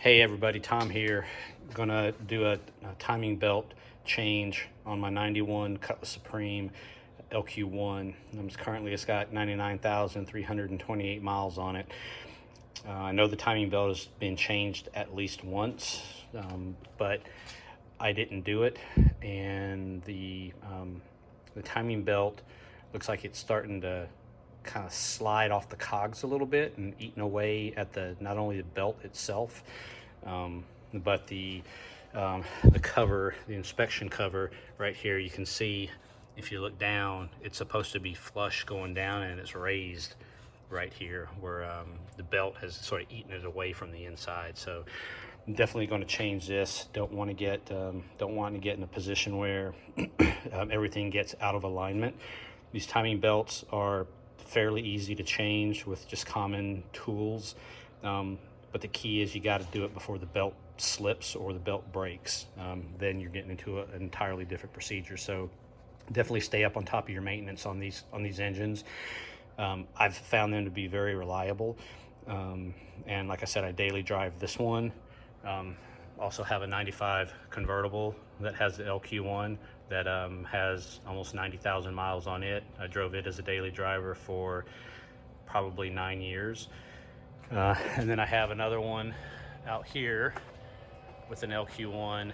Hey everybody, Tom here. Gonna do a timing belt change on my 91 Cutlass Supreme LQ1. It's got 99,328 miles on it. I know the timing belt has been changed at least once, but I didn't do it, and the timing belt looks like it's starting to kind of slide off the cogs a little bit and eating away at not only the belt itself, but the cover, the inspection cover right here. You can see, if you look down, it's supposed to be flush going down, and it's raised right here where the belt has sort of eaten it away from the inside. So I'm definitely going to change this. Don't want to get in a position where everything gets out of alignment. These timing belts are fairly easy to change with just common tools, but the key is you got to do it before the belt slips or the belt breaks. Then you're getting into an entirely different procedure. So definitely stay up on top of your maintenance on these engines. I've found them to be very reliable, and like I said, I daily drive this one. Also have a 95 convertible that has the LQ1 that has almost 90,000 miles on it. I drove it as a daily driver for probably 9 years. And then I have another one out here with an LQ1.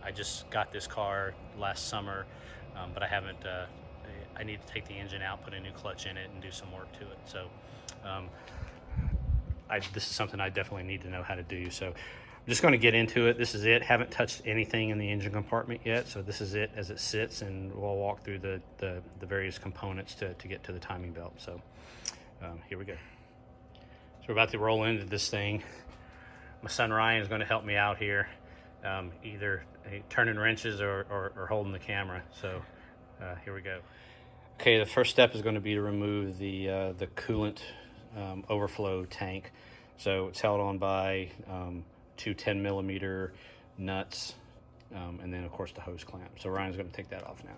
I just got this car last summer, but I haven't, I need to take the engine out, put a new clutch in it, and do some work to it. So this is something I definitely need to know how to do. So I'm just going to get into it. This is it. Haven't touched anything in the engine compartment yet, so this is it as it sits, and we'll walk through the various components to get to the timing belt. So here we go. So we're about to roll into this thing. My son Ryan is going to help me out here, either turning wrenches or holding the camera. So here we go. Okay, the first step is going to be to remove the coolant overflow tank. So it's held on by two 10mm nuts, and then of course the hose clamp. So Ryan's going to take that off now.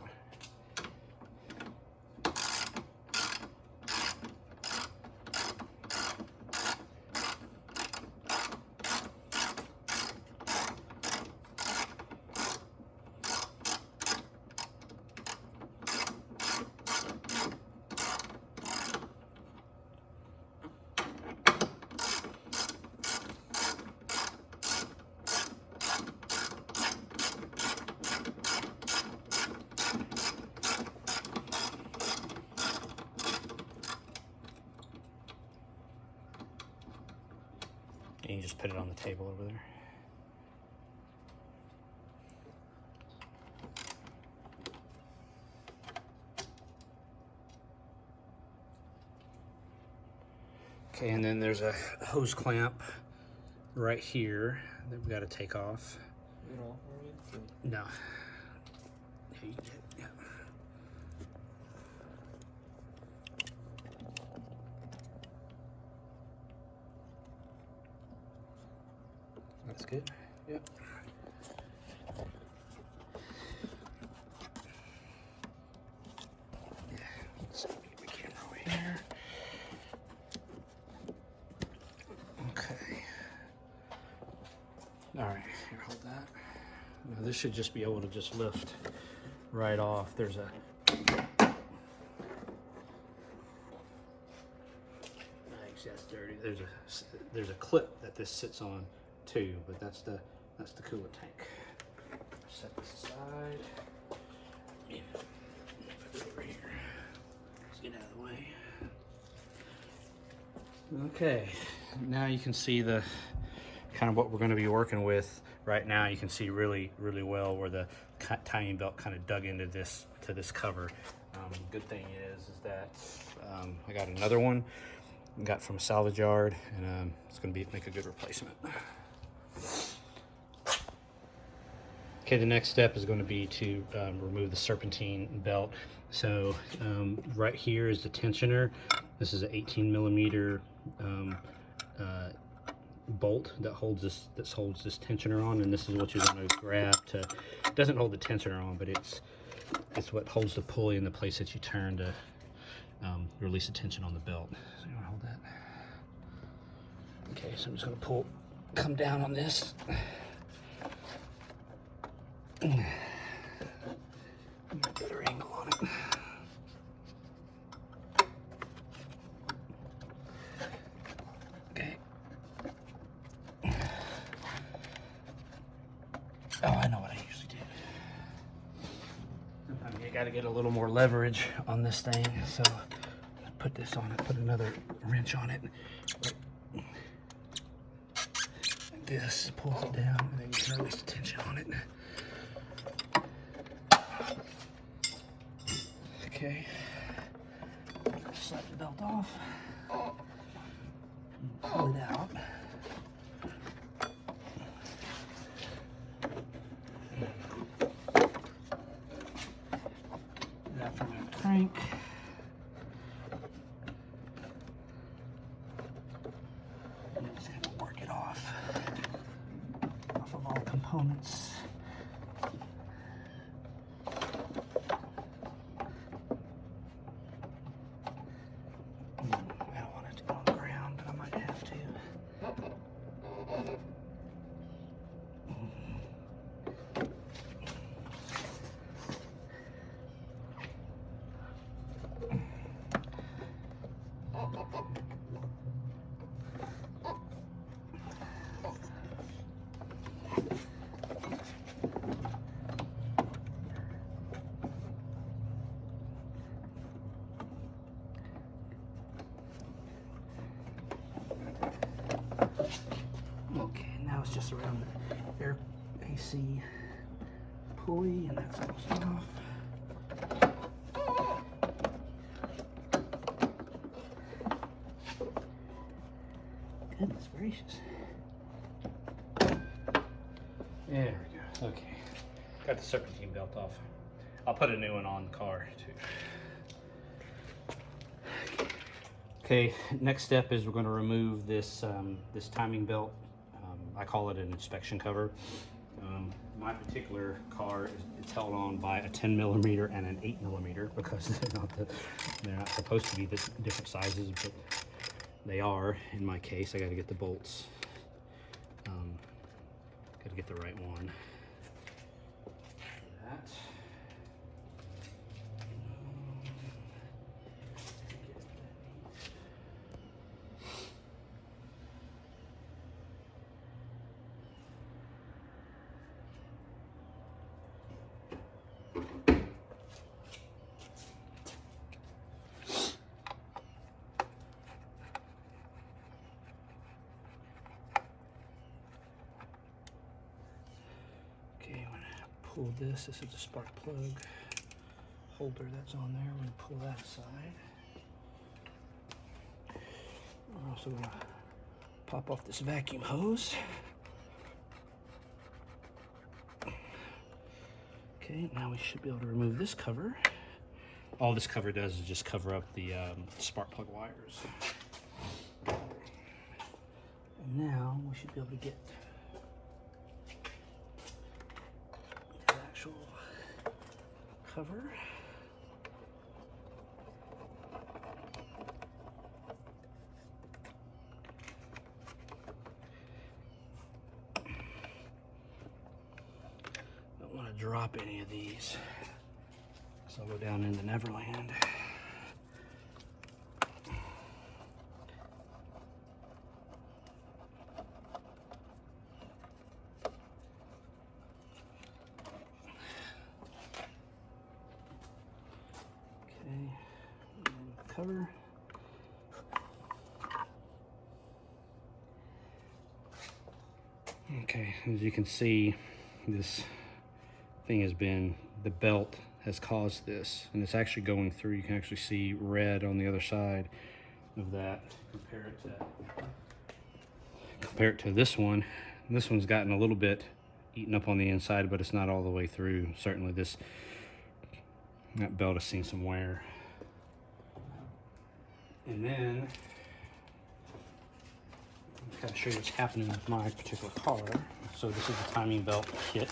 And you just put it on the table over there. Okay, and then there's a hose clamp right here that we got to take off. No. Here you get, yeah. That's good. Yep. Yeah. Let's get my camera over here. Okay. All right. Here, hold that. Now this should just be able to just lift right off. There's a that's dirty. There's a clip that this sits on too, but that's the coolant tank. Set this aside. Yeah. Put it over here. Let's get out of the way. Okay, now you can see the kind of what we're going to be working with. Right now you can see really well where the timing belt kind of dug into this cover. Good thing is that I got another one. Got from a salvage yard, and it's going to make a good replacement. Okay, the next step is going to be to remove the serpentine belt. So right here is the tensioner. This is an 18mm bolt that holds this tensioner on, and this is what you're going to grab to. It doesn't hold the tensioner on, but it's what holds the pulley in the place that you turn to release the tension on the belt. So you want to hold that. Okay, so I'm just going to come down on this. Get a better angle on it. Okay. Oh, I know what I usually do. Sometimes you gotta get a little more leverage on this thing, so I put this on it, put another wrench on it. Like this pulls it down, and then you can release the tension on it. Okay. Slide the belt off. Pull it out. That from the crank. And just have to work it off of all components. Okay, now it's just around the air AC pulley, and that's almost off. Goodness gracious. There we go. Okay. Got the Serpentine belt off. I'll put a new one on the car too. Okay, next step is we're going to remove this this timing belt. I call it an inspection cover. My particular car is held on by a 10mm and an 8mm because they're not supposed to be this different sizes, but they are. In my case, I got to get the bolts. Got to get the right one. That. Pull this. This is a spark plug holder that's on there. We're going to pull that aside. We're also going to pop off this vacuum hose. Okay, now we should be able to remove this cover. All this cover does is just cover up the spark plug wires. And now we should be able to get cover. Don't want to drop any of these, so I'll go down into Neverland. Cover. Okay, as you can see, this thing has been, the belt has caused this, and it's actually going through. You can actually see red on the other side of that. Compare it to this one. This one's gotten a little bit eaten up on the inside, but it's not all the way through. Certainly that belt has seen some wear. And then, I'll kind of show you what's happening with my particular car. So this is the timing belt kit.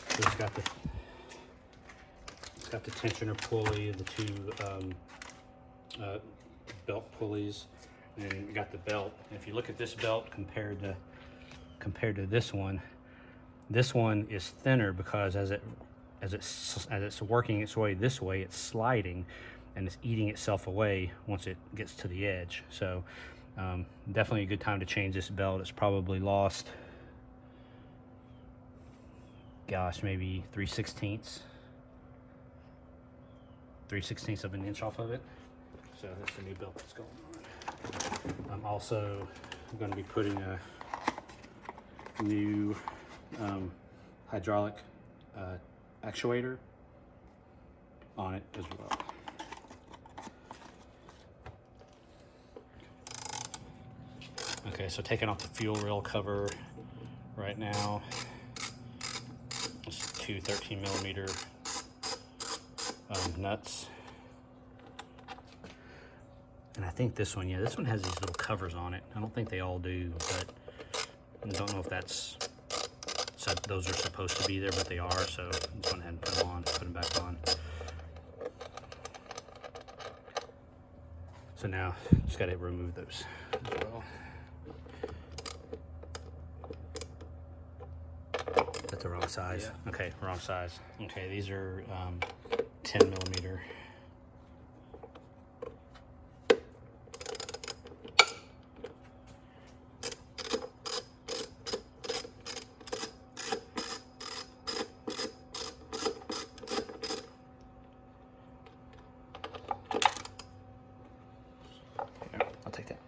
So it's got the tensioner pulley, the two belt pulleys, and we got the belt. If you look at this belt compared to this one is thinner because as it's working its way this way, it's sliding and it's eating itself away once it gets to the edge. So definitely a good time to change this belt. It's probably lost, gosh, maybe 3/16 of an inch off of it. So that's the new belt that's going on. I'm also going to be putting a new hydraulic actuator on it as well. Okay, so taking off the fuel rail cover right now. It's two 13mm nuts. And I think this one, yeah, this one has these little covers on it. I don't think they all do, but I don't know if those are supposed to be there, but they are, so I just went ahead and put them back on. So now, just gotta remove those as well. That's the wrong size. Yeah. Okay, wrong size. Okay, these are 10mm. I'll take that.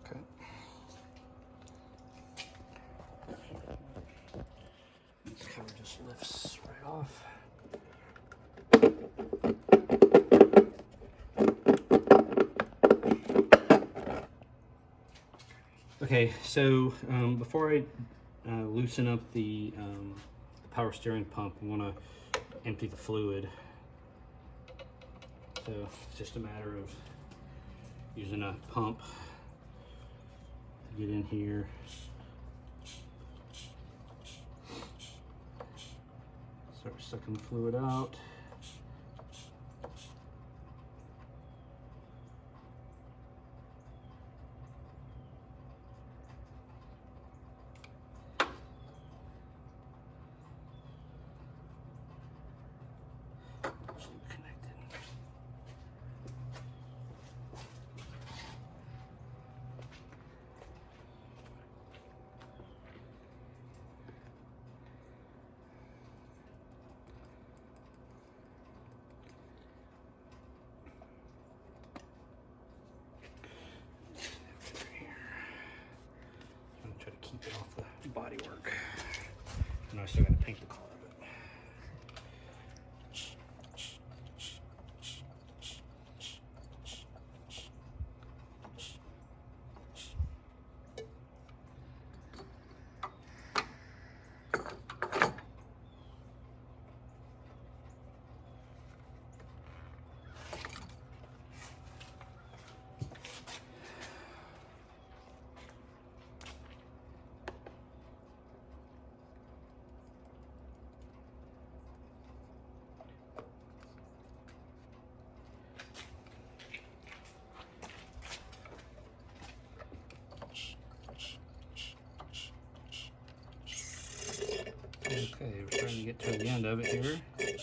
Okay. This cover just lifts right off. Okay, so before I loosen up the power steering pump, I want to empty the fluid. So it's just a matter of using a pump to get in here. Start sucking the fluid out. Keep it off the body work. And I still got to paint the car a bit. Okay, we're trying to get to the end of it here. Okay.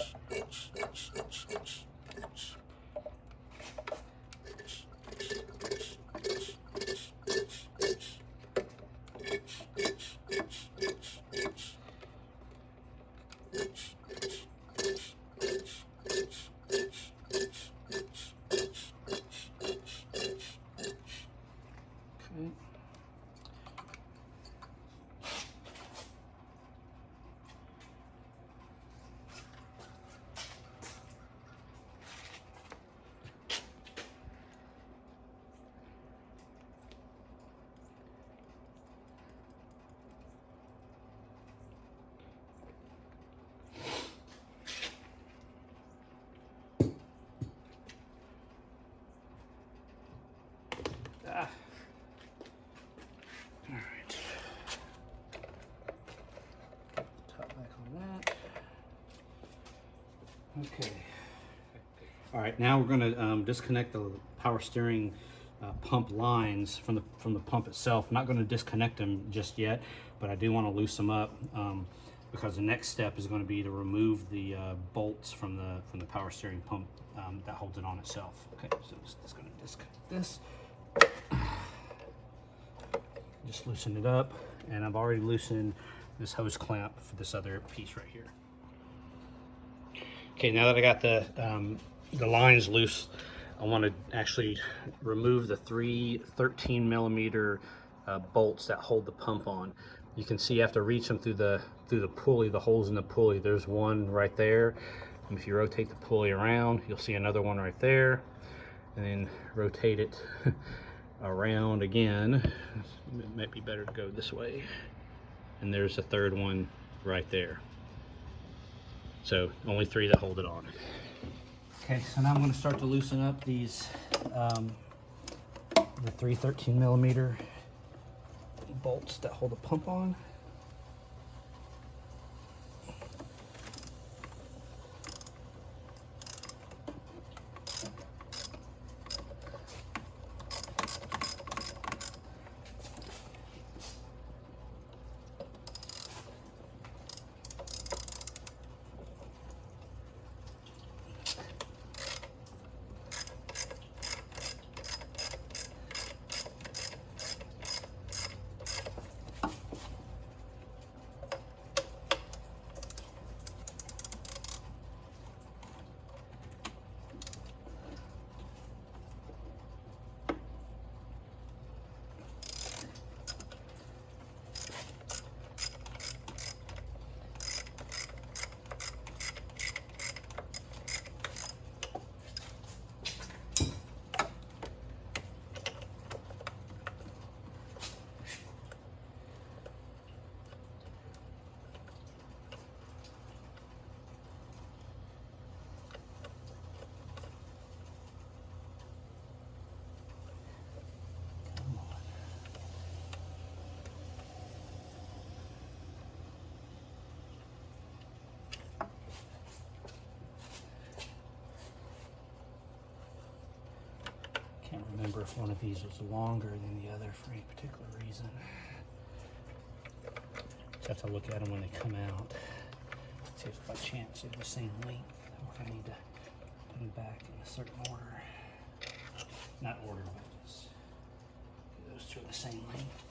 Okay. All right, now we're going to disconnect the power steering pump lines from the pump itself. I'm not going to disconnect them just yet, but I do want to loosen them up because the next step is going to be to remove the bolts from the power steering pump that holds it on itself. Okay, so just going to disconnect this. Just loosen it up, and I've already loosened this hose clamp for this other piece right here. Okay, now that I got the lines loose, I want to actually remove the three 13mm bolts that hold the pump on. You can see you have to reach them through the pulley, the holes in the pulley. There's one right there. And if you rotate the pulley around, you'll see another one right there. And then rotate it around again. It might be better to go this way. And there's a third one right there. So only 3 that hold it on. Okay, so now I'm going to start to loosen up these the 3 13mm bolts that hold the pump on. Can't remember if one of these was longer than the other for any particular reason. Just have to look at them when they come out. See if by chance they're the same length, or if I need to put them back in a certain order. Not order, but just those two are the same length.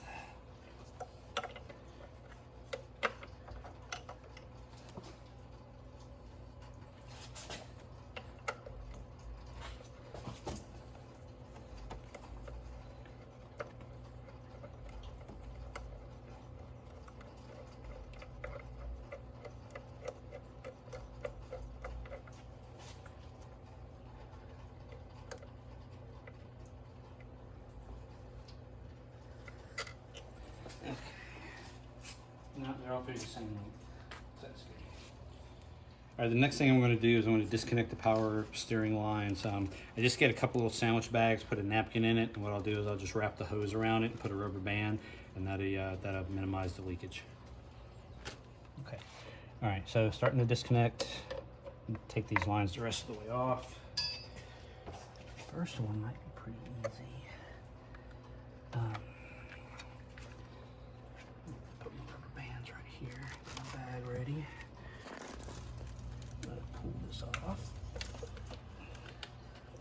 No, they're all the same length. That's good. All right, the next thing I'm going to do is I'm going to disconnect the power steering lines. I just get a couple little sandwich bags, put a napkin in it, and what I'll do is I'll just wrap the hose around it and put a rubber band, and that'll minimize the leakage. Okay. All right, so starting to disconnect. Take these lines the rest of the way off. First one might be pretty easy. Put my rubber bands right here. Get my bag ready. I'm gonna pull this off.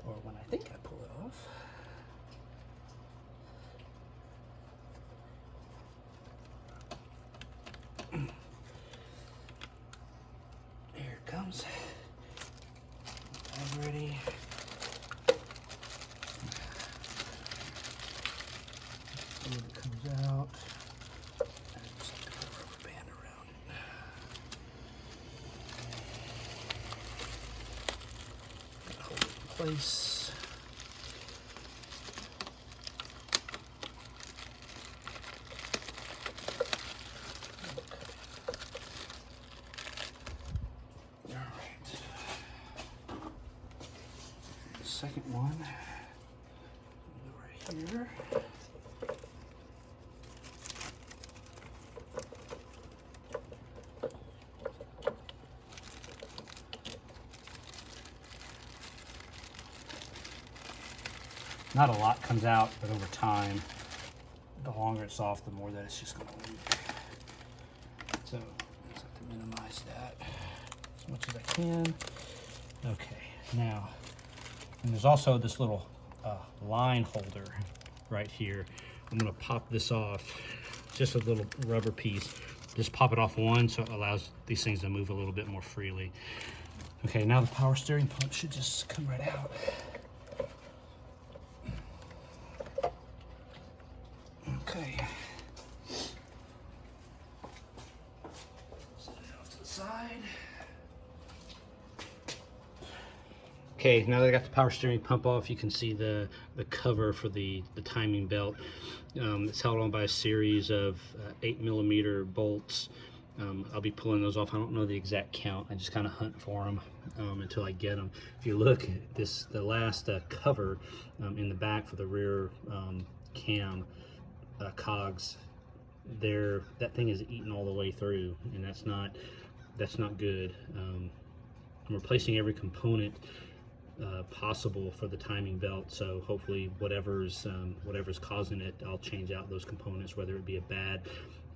Or when I think I pull it off. Here it comes. Bag ready. When it comes out, I just put a rubber band around it. Hold it in place. Okay. All right. Second one. Right here. not a lot comes out, but over time, the longer it's off, the more that it's just going to leak. So I just have to minimize that as much as I can. Okay, now, and there's also this little line holder right here. I'm going to pop this off, just a little rubber piece. Just pop it off one so it allows these things to move a little bit more freely. Okay, now the power steering pump should just come right out. Okay. Set it off to the side. Okay, now that I got the power steering pump off, you can see the cover for the timing belt. It's held on by a series of 8mm bolts. I'll be pulling those off. I don't know the exact count. I just kind of hunt for them until I get them. If you look at this, the last cover in the back for the rear cam cogs, that thing is eaten all the way through, and that's not good. I'm replacing every component possible for the timing belt, so hopefully whatever's causing it, I'll change out those components, whether it be a bad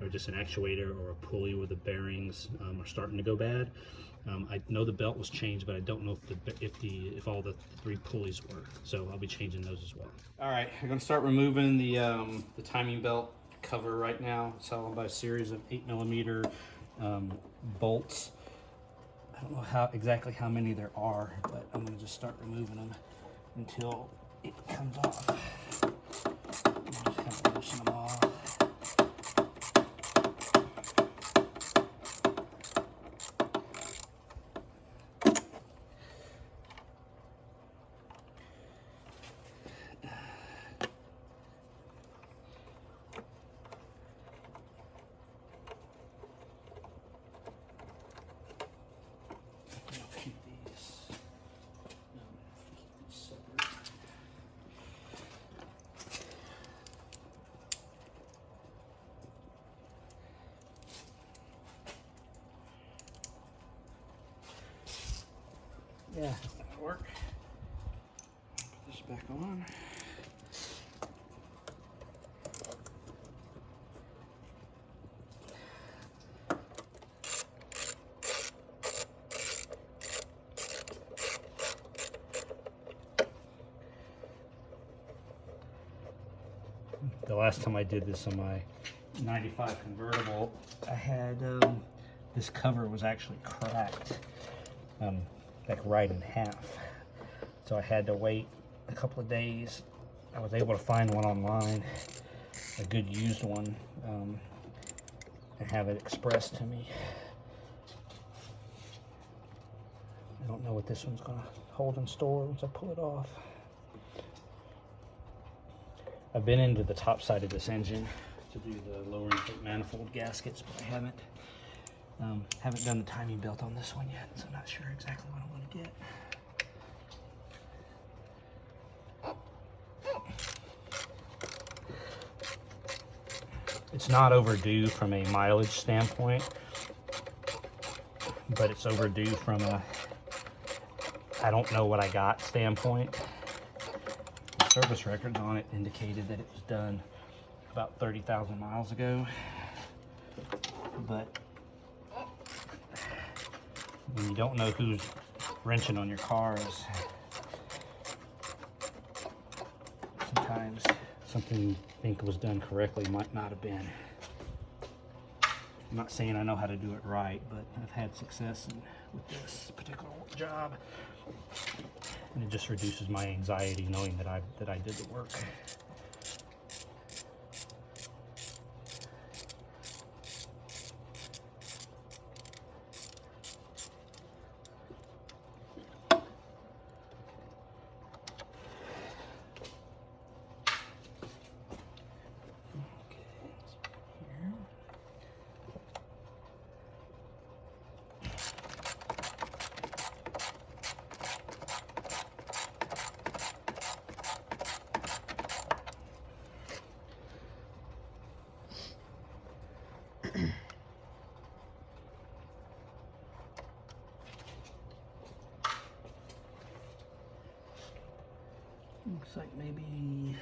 or just an actuator or a pulley where the bearings are starting to go bad. I know the belt was changed, but I don't know if all the 3 pulleys work, so I'll be changing those as well. All right, I'm going to start removing the timing belt cover right now. It's held by a series of 8mm bolts. I don't know exactly how many there are, but I'm going to just start removing them until it comes off. Just kind of loosen them off. Yeah, that'll work. Put this back on. The last time I did this on my 95 convertible, I had this cover was actually cracked. Like right in half, so I had to wait a couple of days. I was able to find one online, a good used one, and have it expressed to me. I don't know what this one's gonna hold in store once I pull it off. I've been into the top side of this engine to do the lower intake manifold gaskets, but I haven't done the timing belt on this one yet, so I'm not sure exactly what I'm going to get. It's not overdue from a mileage standpoint, but it's overdue from a I don't know what I got standpoint. The service records on it indicated that it was done about 30,000 miles ago, but when you don't know who's wrenching on your cars, sometimes something you think was done correctly might not have been. I'm not saying I know how to do it right, but I've had success with this particular job, and it just reduces my anxiety knowing that I did the work. Looks like maybe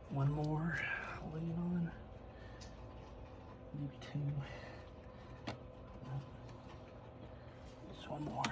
one more I'll lean on. Maybe two. Just one more.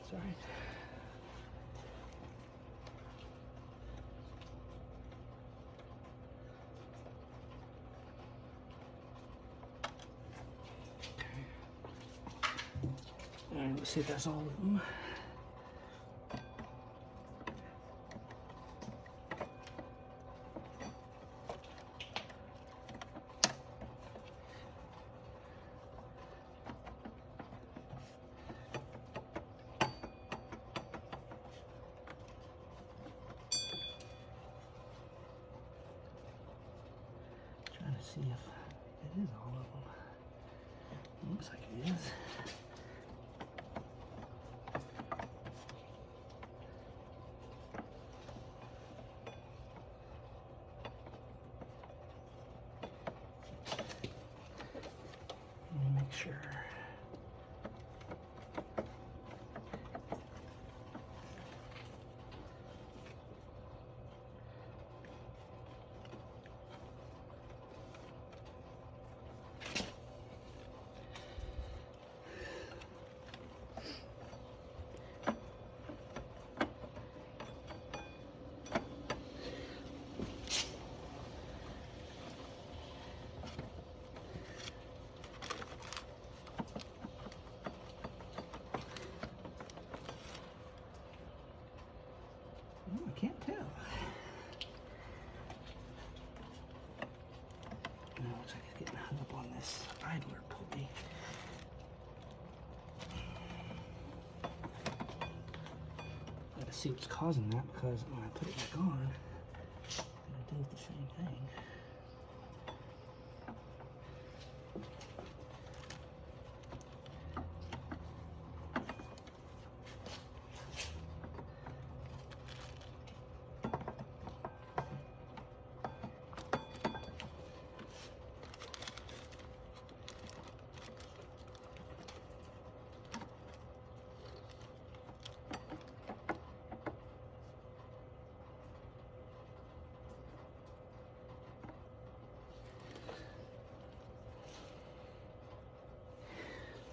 Sorry. Okay. All right, let's see if that's all of them. Trying to see if it is all of them. Looks like it is. Let me make sure. I can't tell. No, it looks like it's getting hung up on this idler pulley. Gotta see what's causing that, because when I put it back on, it's gonna do the same thing.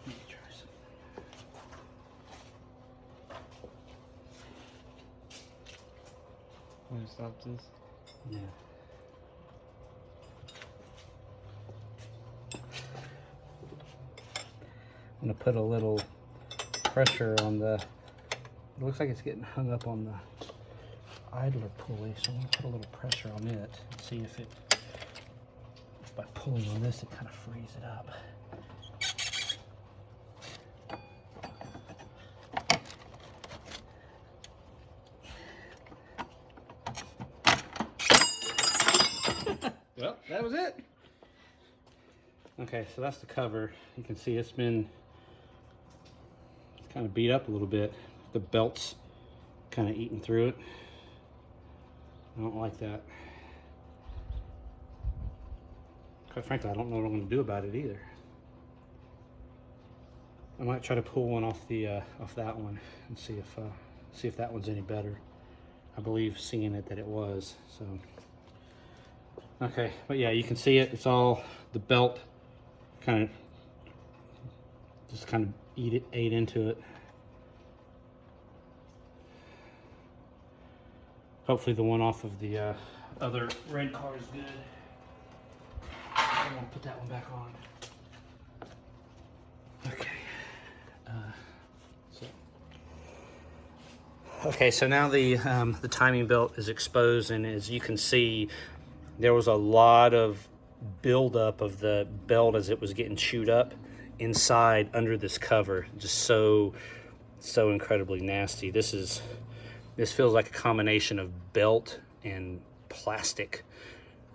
Let me try something. Want to stop this? Yeah. I'm gonna put a little pressure on the, it looks like it's getting hung up on the idler pulley, so I'm gonna put a little pressure on it and see if it, if by pulling on this it kind of frees it up. Well, that was it. Okay, so that's the cover. You can see it's kind of beat up a little bit. The belt's kind of eating through it. I don't like that. Quite frankly, I don't know what I'm going to do about it either. I might try to pull one off the off that one and see if that one's any better. I believe seeing it that it was. So okay, but yeah, you can see it. It's all the belt kind of just ate into it. Hopefully the one off of the other red car is good. I'm gonna put that one back on. Okay. Okay, so now the timing belt is exposed, and as you can see, there was a lot of buildup of the belt as it was getting chewed up inside under this cover. Just so incredibly nasty. This feels like a combination of belt and plastic.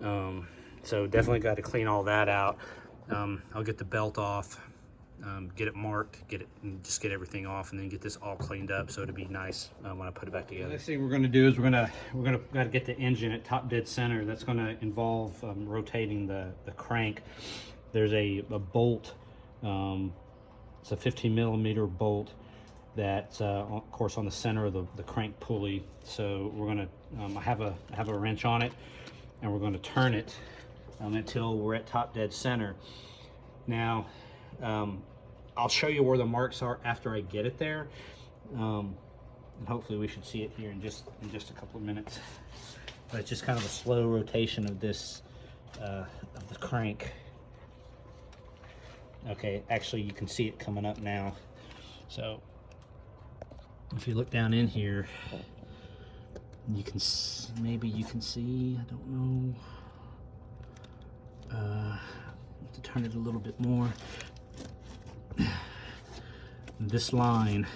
So definitely got to clean all that out. I'll get the belt off, get it marked, just get everything off, and then get this all cleaned up so it'll be nice when I put it back together. The next thing we're going to do is we're gonna gotta get the engine at top dead center. That's going to involve rotating the crank. There's a bolt. It's a 15 millimeter bolt that's of course on the center of the crank pulley. So we're gonna I have a wrench on it, and we're going to turn it until we're at top dead center. Now I'll show you where the marks are after I get it there, and hopefully we should see it here in just a couple of minutes. But it's just kind of a slow rotation of this of the crank. Okay, actually you can see it coming up now. So if you look down in here, you can maybe you can see, I don't know, have to turn it a little bit more. This line,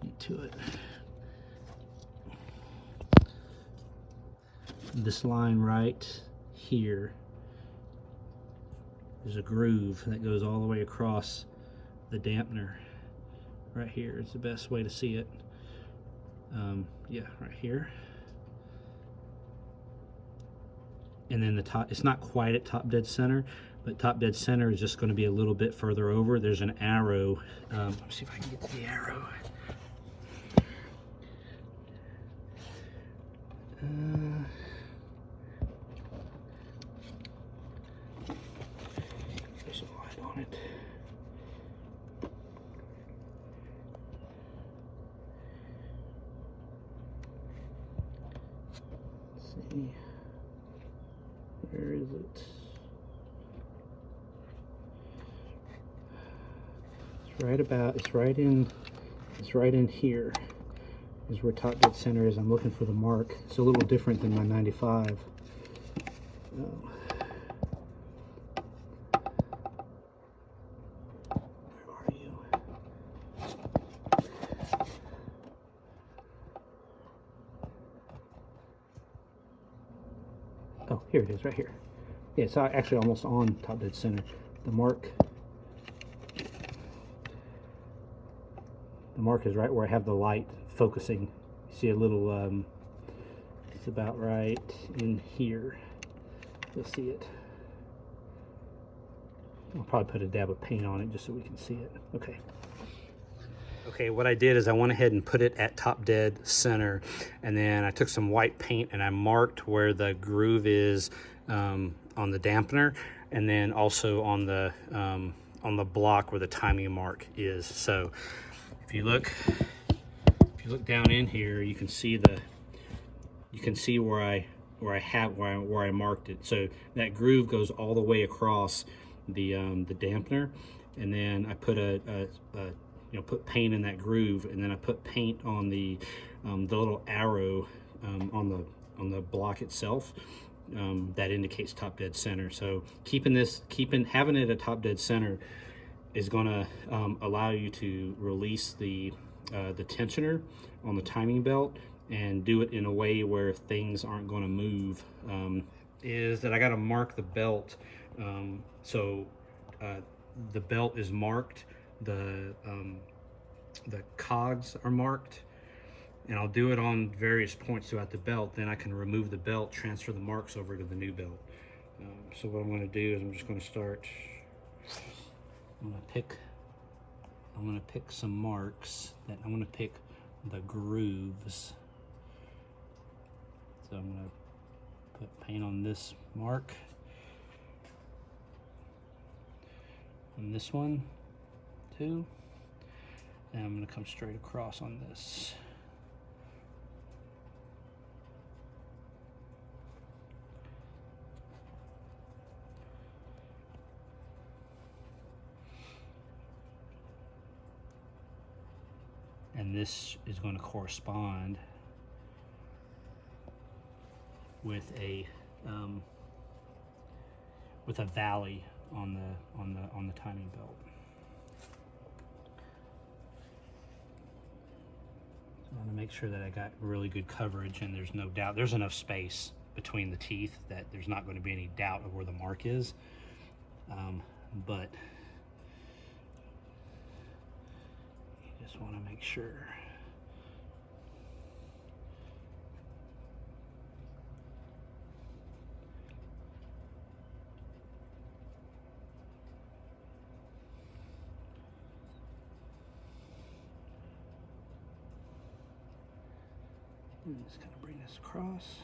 get to it. This line right here is a groove that goes all the way across the dampener. Right here is the best way to see it. Yeah, right here. And then the top, it's not quite at top dead center, but top dead center is just going to be a little bit further over. There's an arrow. Let's see if I can get to the arrow. There's some light on it. Let's see. Where is it? It's right in here is where top dead center is. I'm looking for the mark. It's a little different than my 95. Where are you? Oh, here it is, right here. Yeah, it's actually almost on top dead center. The mark is right where I have the light focusing. You see a little, it's about right in here. You'll see it. I'll probably put a dab of paint on it just so we can see it. Okay. Okay, what I did is I went ahead and put it at top dead center, and then I took some white paint and I marked where the groove is on the dampener, and then also on the block where the timing mark is. So if you look down in here, you can see where I marked it. So that groove goes all the way across the dampener, and then I put put paint in that groove, and then I put paint on the little arrow on the block itself that indicates top dead center. So having it at top dead center is going to allow you to release the tensioner on the timing belt and do it in a way where things aren't going to move. Is that I got to mark the belt. So the belt is marked, the cogs are marked, and I'll do it on various points throughout the belt. Then I can remove the belt, transfer the marks over to the new belt. So what I'm going to do is I'm just going to start. I'm going to pick some marks that I'm going to pick the grooves. So I'm going to put paint on this mark, on this one too, and I'm going to come straight across on this. And this is going to correspond with a valley on the timing belt. So want to make sure that I got really good coverage and there's no doubt. There's enough space between the teeth that there's not going to be any doubt of where the mark is. But you just want to make sure. I'm just going to bring this across.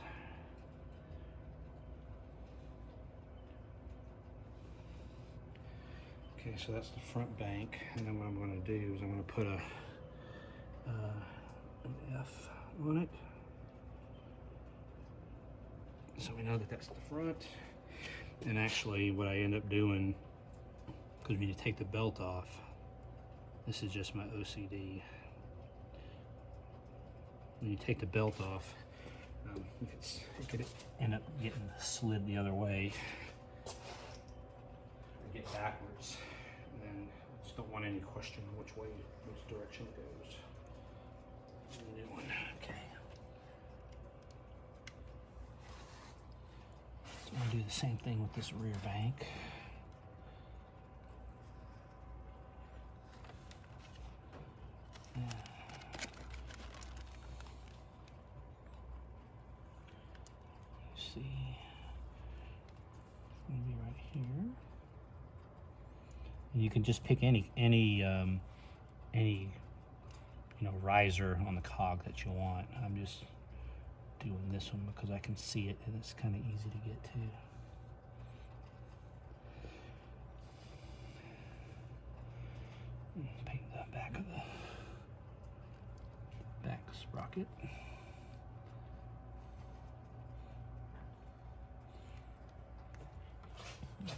Okay, so that's the front bank, and then what I'm going to do is I'm going to put an F on it, so we know that that's the front. And actually, what I end up doing, because when you take the belt off, this is just my OCD. When you take the belt off, it could end up getting slid the other way, or get backwards. And I just don't want any question on which direction it goes. The new one, okay. So I'm gonna do the same thing with this rear bank. See, it's gonna be right here. And you can just pick any riser on the cog that you want. I'm just doing this one because I can see it and it's kind of easy to get to. Paint the back of the back sprocket.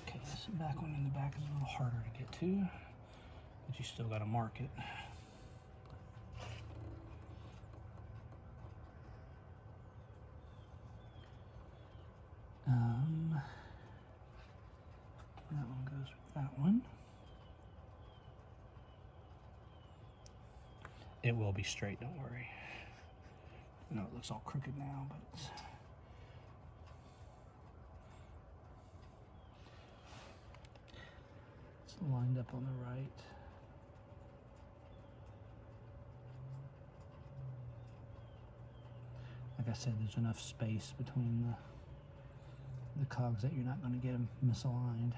Okay, this back one in the back is a little harder to get to, but you still got to mark it. That one goes with that one. It will be straight, don't worry. I know it looks all crooked now, but it's... lined up on the right. Like I said, there's enough space between the cogs that you're not going to get them misaligned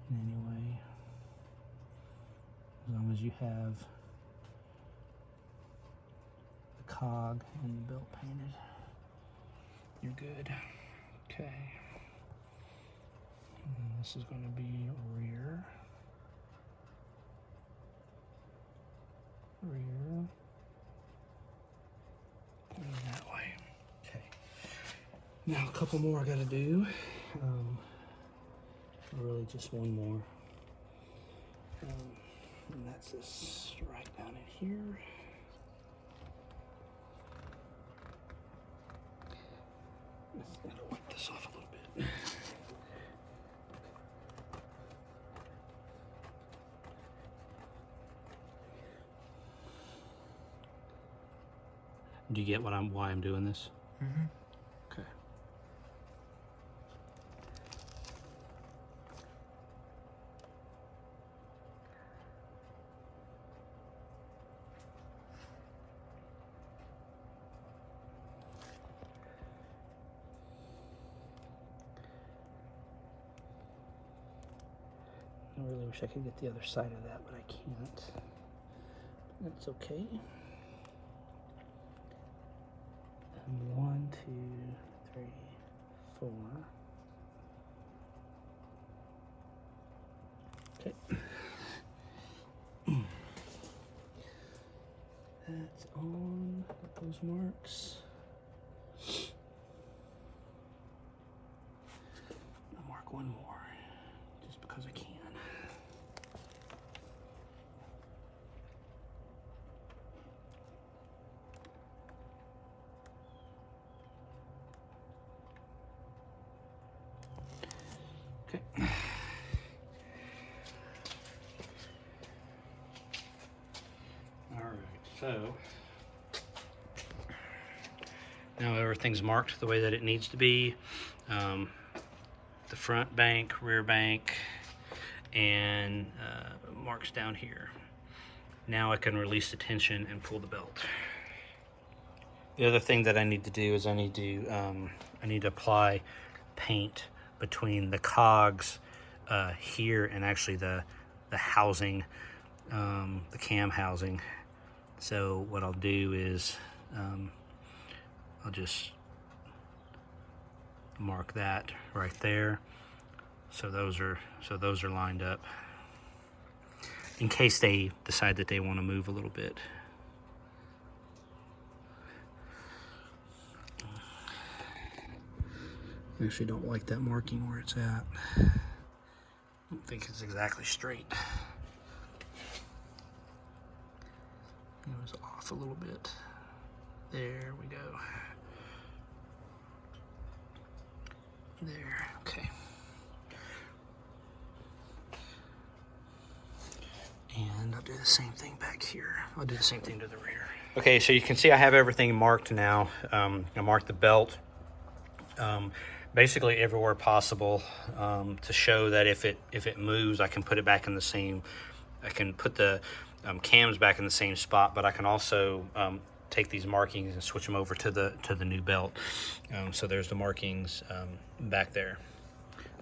in any way. As long as you have the cog and the belt painted, you're good. Okay. And this is going to be rear, pointing that way. Okay. Now a couple more I got to do. Really just one more. And that's this right down in here. I'm going to wipe this off a little bit. Do you get why I'm doing this? Mm-hmm. Okay. I really wish I could get the other side of that, but I can't. That's okay. 1, 2, 3, 4. Okay. That's on those marks. I'll mark one more, just because I can. Okay. All right, so Now everything's marked the way that it needs to be. The front bank, rear bank, and marks down here. Now I can release the tension and pull the belt. The other thing that I need to do is I need to apply paint between the cogs here and actually the housing, the cam housing. So what I'll do is I'll just mark that right there. So those are lined up in case they decide that they want to move a little bit. I actually don't like that marking where it's at. I don't think it's exactly straight. It was off a little bit. There we go. There, okay. And I'll do the same thing back here. I'll do the same thing to the rear. Okay, so you can see I have everything marked now. I marked the belt basically everywhere possible to show that if it moves, I can put it back in the same. I can put the cams back in the same spot, but I can also take these markings and switch them over to the new belt. So there's the markings back there.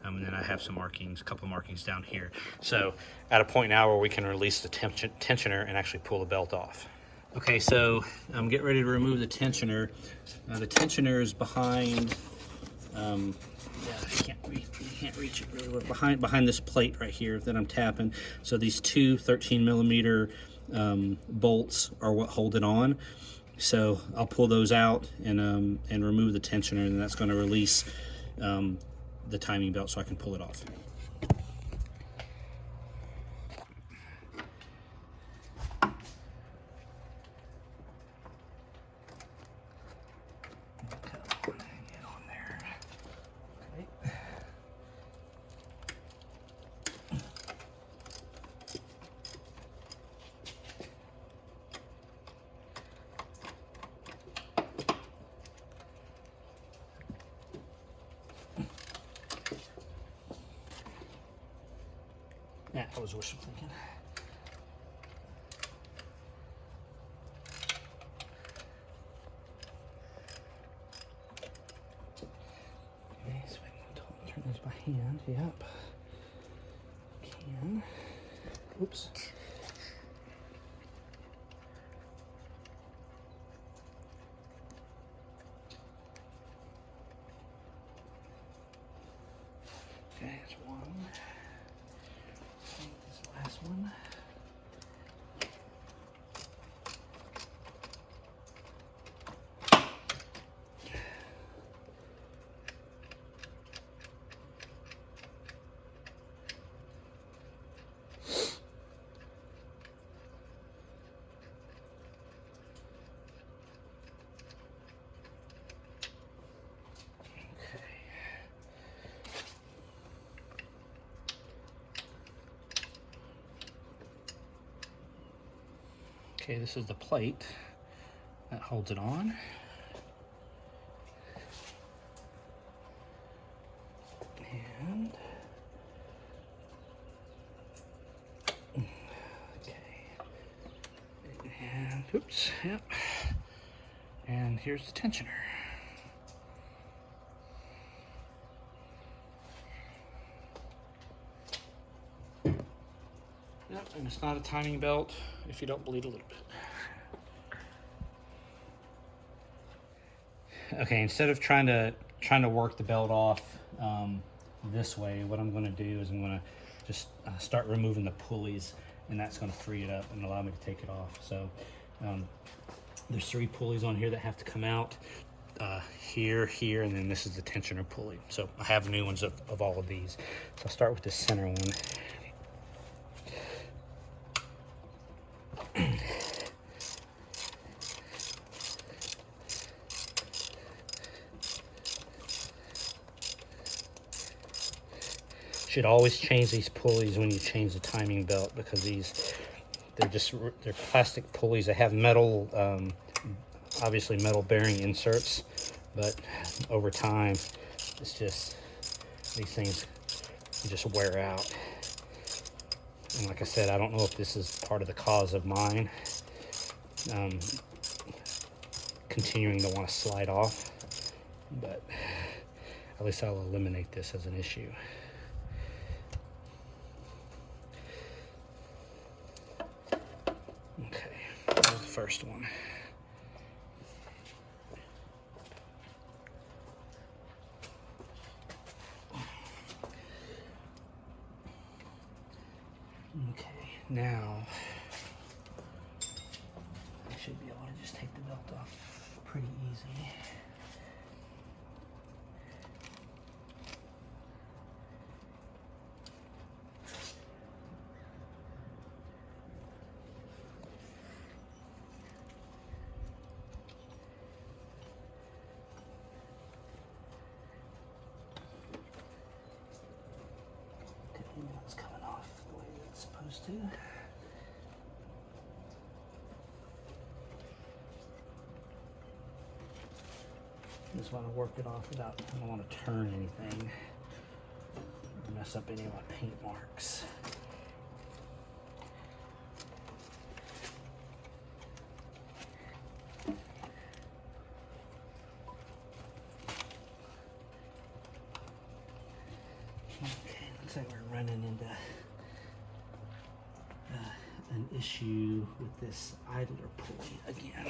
And then I have some markings, a couple of markings down here. So at a point now where we can release the tensioner and actually pull the belt off. Okay, so I'm getting ready to remove the tensioner. The tensioner is behind, yeah, you can't reach it really well. Behind this plate right here that I'm tapping. So these two 13 millimeter bolts are what hold it on. So I'll pull those out and remove the tensioner, and that's going to release the timing belt so I can pull it off. Get on there. Okay. Yeah, I was wishful thinking. Okay, so I can turn this by hand. Yep. Can. Oops. Okay, that's one. Last one. Okay, this is the plate that holds it on. And okay. And oops, yep. And here's the tensioner. Yep, and it's not a timing belt if you don't bleed a little bit. Okay, instead of trying to work the belt off this way, what I'm going to do is I'm going to just start removing the pulleys, and that's going to free it up and allow me to take it off. So there's 3 pulleys on here that have to come out. Here, and then this is the tensioner pulley. So I have new ones of all of these. So I'll start with the center one. Should always change these pulleys when you change the timing belt, because they're plastic pulleys. They have metal, obviously metal bearing inserts, but over time, it's just, these things just wear out. And like I said, I don't know if this is part of the cause of mine continuing to want to slide off, but at least I'll eliminate this as an issue. Okay, that was the first one. Okay, now I should be able to just take the belt off pretty easy. It's coming off the way it's supposed to. Just want to work it off without, I don't want to turn anything or mess up any of my paint marks. Okay, looks like we're running into an issue with this idler pulley again.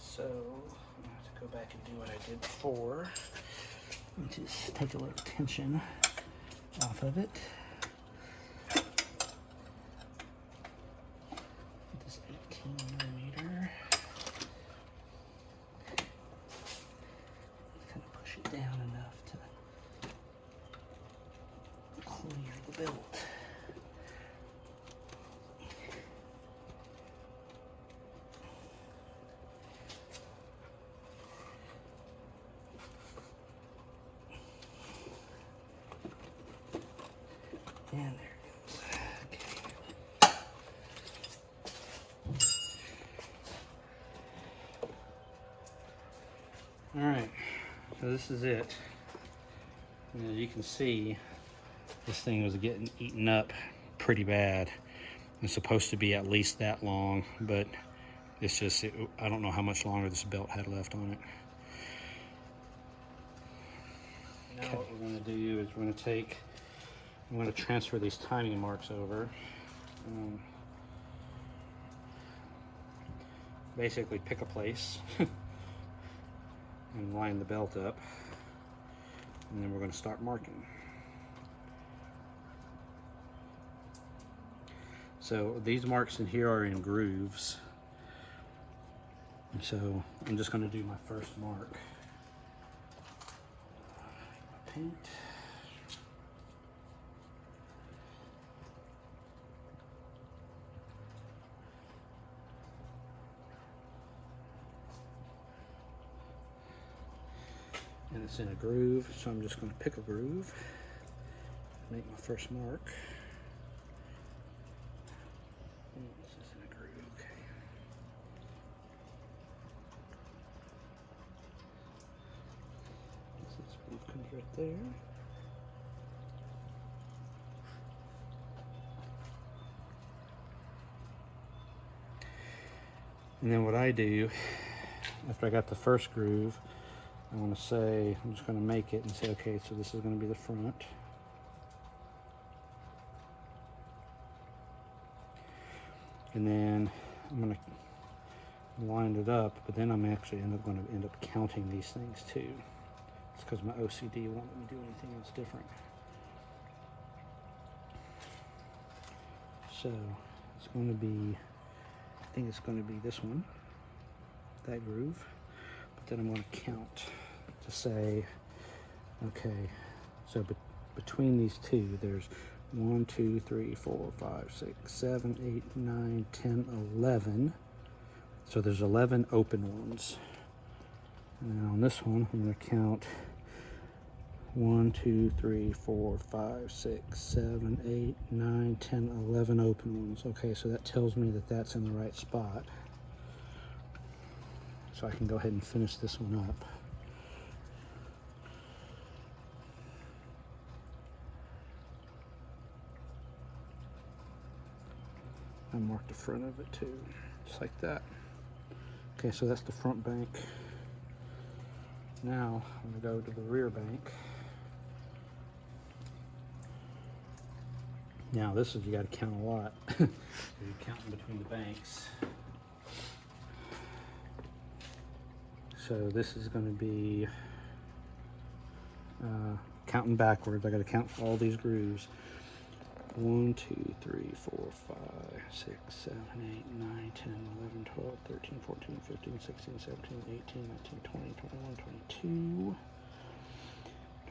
So I'm gonna have to go back and do what I did before and just take a little tension off of it. This 18mm. Kind of push it down enough to clear the belt. And there it goes. Okay. All right, so this is it. And as you can see, this thing was getting eaten up pretty bad. It's supposed to be at least that long, but it's just, I don't know how much longer this belt had left on it. Now what we're going to do is we're going to transfer these timing marks over. Basically pick a place and line the belt up, and then we're going to start marking. So these marks in here are in grooves, and so I'm just going to do my first mark. Paint. And it's in a groove, so I'm just going to pick a groove, make my first mark. This is in a groove, okay. This groove comes right there. And then what I do, after I got the first groove, I want to say, I'm just going to make it and say, okay, so this is going to be the front. And then I'm going to line it up, but then I'm actually going to end up counting these things too. It's because my OCD won't let me do anything else different. So it's going to be, I think it's going to be this one, that groove. Then I'm going to count to say, okay, so between these two, there's 1, 2, 3, 4, 5, 6, 7, 8, 9, 10, 11. So there's 11 open ones. And then on this one, I'm going to count 1, 2, 3, 4, 5, 6, 7, 8, 9, 10, 11 open ones. Okay, so that tells me that that's in the right spot. So I can go ahead and finish this one up. mark the front of it too, just like that. Okay, so that's the front bank. Now I'm gonna go to the rear bank. Now this is, you gotta count a lot. You're counting between the banks. So this is gonna be counting backwards. I gotta count all these grooves. 1, 2, 3, 4, 5, 6, 7, 8, 9, 10, 11, 12, 13, 14, 15, 16, 17, 18, 19, 20, 21, 22,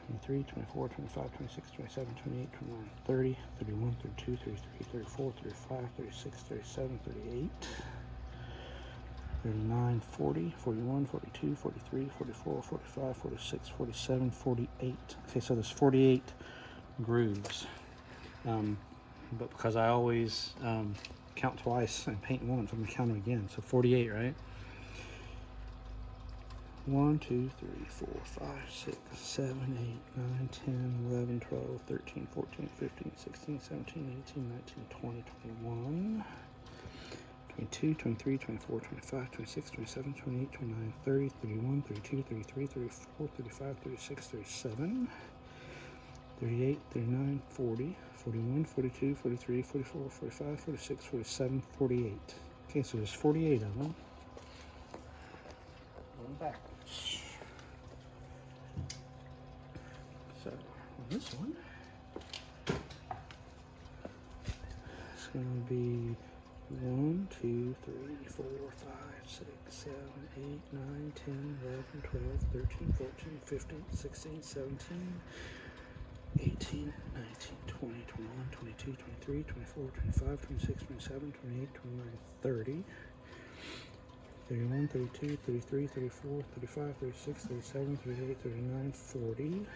23, 24, 25, 26, 27, 28, 29, 30, 31, 32, 33, 34, 35, 36, 37, 38, 39, 40, 41, 42, 43, 44, 45, 46, 47, 48. Okay, so there's 48 grooves. But because I always count twice and paint once, I'm gonna count them again. So 48, right? 1, 2, 3, 4, 5, 6, 7, 8, 9, 10, 11, 12, 13, 14, 15, 16, 17, 18, 19, 20, 21, 22, 23, 24, 25, 26, 27, 28, 29, 30, 31, 32, 33, 34, 35, 36, 37, 38, 39, 40, 41, 42, 43, 44, 45, 46, 47, 48. Okay, so there's 48 of them. Going backwards. So on this one, it's going to be 1, 2, 3, 4, 5, 6, 7, 8, 9, 10, 11, 12, 13, 14, 15, 16, 17, 18, 19, 20, 21, 22, 23, 24, 25, 26, 27, 28, 29, 30, 31, 32, 33, 34, 35, 36, 37, 38, 39, 40,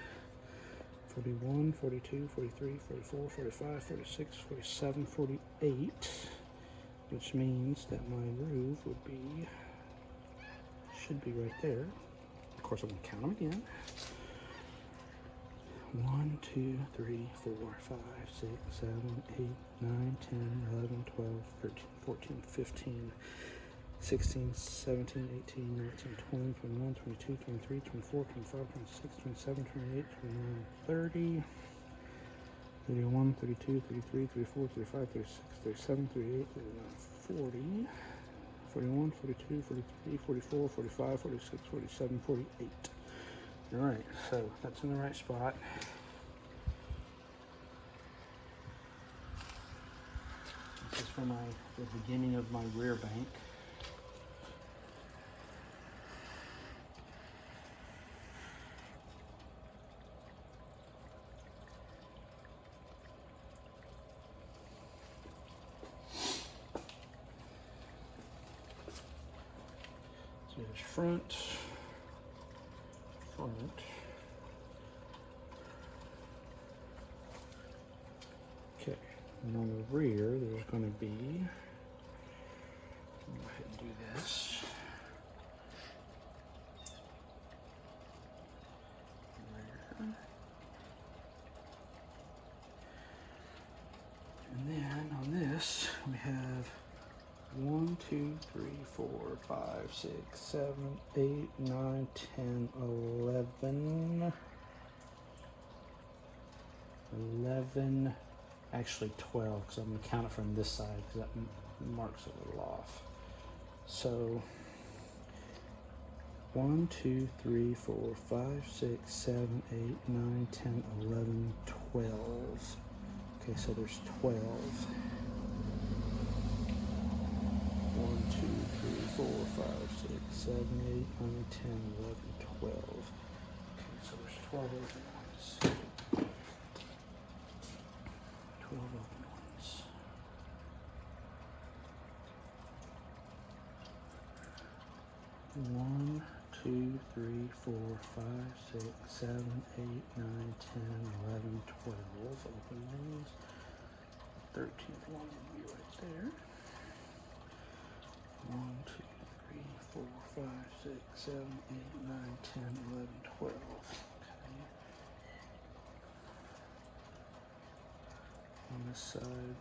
41, 42, 43, 44, 45, 46, 47, 48, which means that my groove would be, should be right there. Of course, I'm going to count them again. 1, 2, 3, 4, 5, 6, 7, 8, 9, 10, 11, 12, 13, 14, 15, 16, 17, 18, 19, 20, 21, 22, 23, 24, 25, 26, 27, 28, 29, 30, 31, 32, 33, 34, 35, 36, 37, 38, 39, 40, 41, 42, 43, 44, 45, 46, 47, 48. All right, so that's in the right spot. This is for the beginning of my rear bank. So there's front. Okay, and on the rear there's going to be, go ahead and do this. Rear. And then on this we have 1, 2, 3, 4, 5, 6, 7, 8, 9, 10, 11, actually 12, because I'm going to count it from this side, because that marks a little off. So 1, 2, 3, 4, 5, 6, 7, 8, 9, 10, 11, 12. Okay, so there's 12. 1, 2, 3, 4, 5, 6, 7, 8, 9, 10, 11, 12. Okay, so there's 12 open ones. 12 open ones. One, 2, 3, 4, 5, 6, 7, 8, 9, 10, 11, 12 open ones. 13th one will be right there. 1, 2, 3, 4, 5, 6, 7, 8, 9, 10, 11, 12. Okay. On this side, 1,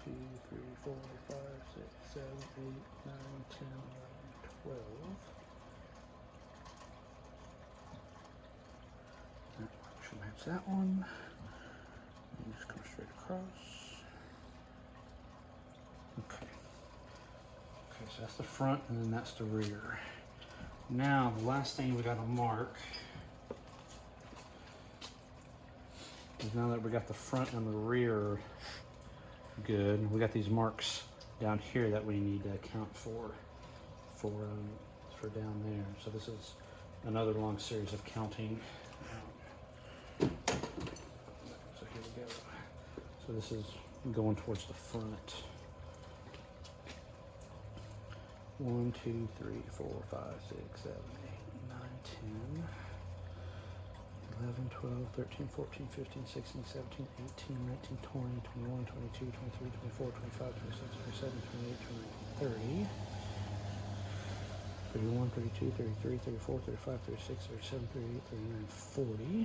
2, 3, 4, 5, 6, 7, 8, 9, 10, 11, 12. That one should match that one. And just come straight across. Okay. Okay, so that's the front and then that's the rear. Now, the last thing we gotta mark is now that we got the front and the rear good, we got these marks down here that we need to account for down there. So this is another long series of counting. So here we go. So this is going towards the front. 1, 2, 3, 4, 5, 6, 7, 8, 9, 10. 11, 12, 13, 14, 15, 16, 17, 18, 19, 20, 21, 22, 23, 24, 25, 26, 27, 28, 29, 30, 31, 32, 33, 34, 35, 36, 37, 38, 39, 40.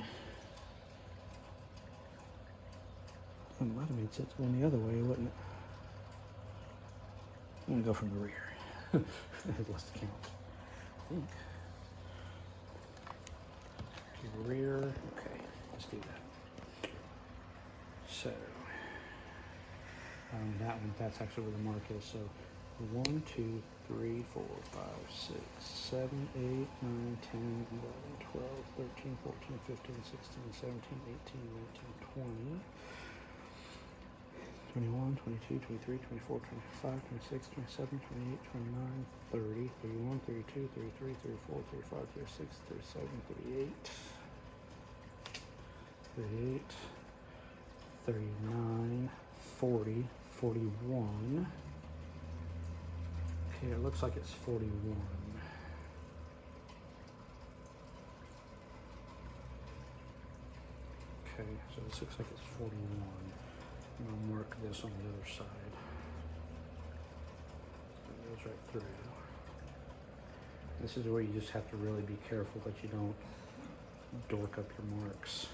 It might have made sense going the other way, wouldn't it? I'm going to go from the rear. It lost the count, I think. Rear, okay, let's do that. So, that one, that's actually where the mark is. So, 1, 2, 3, 4, 5, 6, 7, 8, 9, 10, 11, 12, 13, 14, 15, 16, 17, 18, 19, 20, 21, 22, 23, 24, 25, 26, 27, 28, 29, 30, 31, 32, 33, 34, 35, 36, 37, 38. 38, 39, 40, 41. Okay, it looks like it's 41. Okay, so this looks like it's 41. I'm going to mark this on the other side. It goes right through. This is where you just have to really be careful that you don't dork up your marks.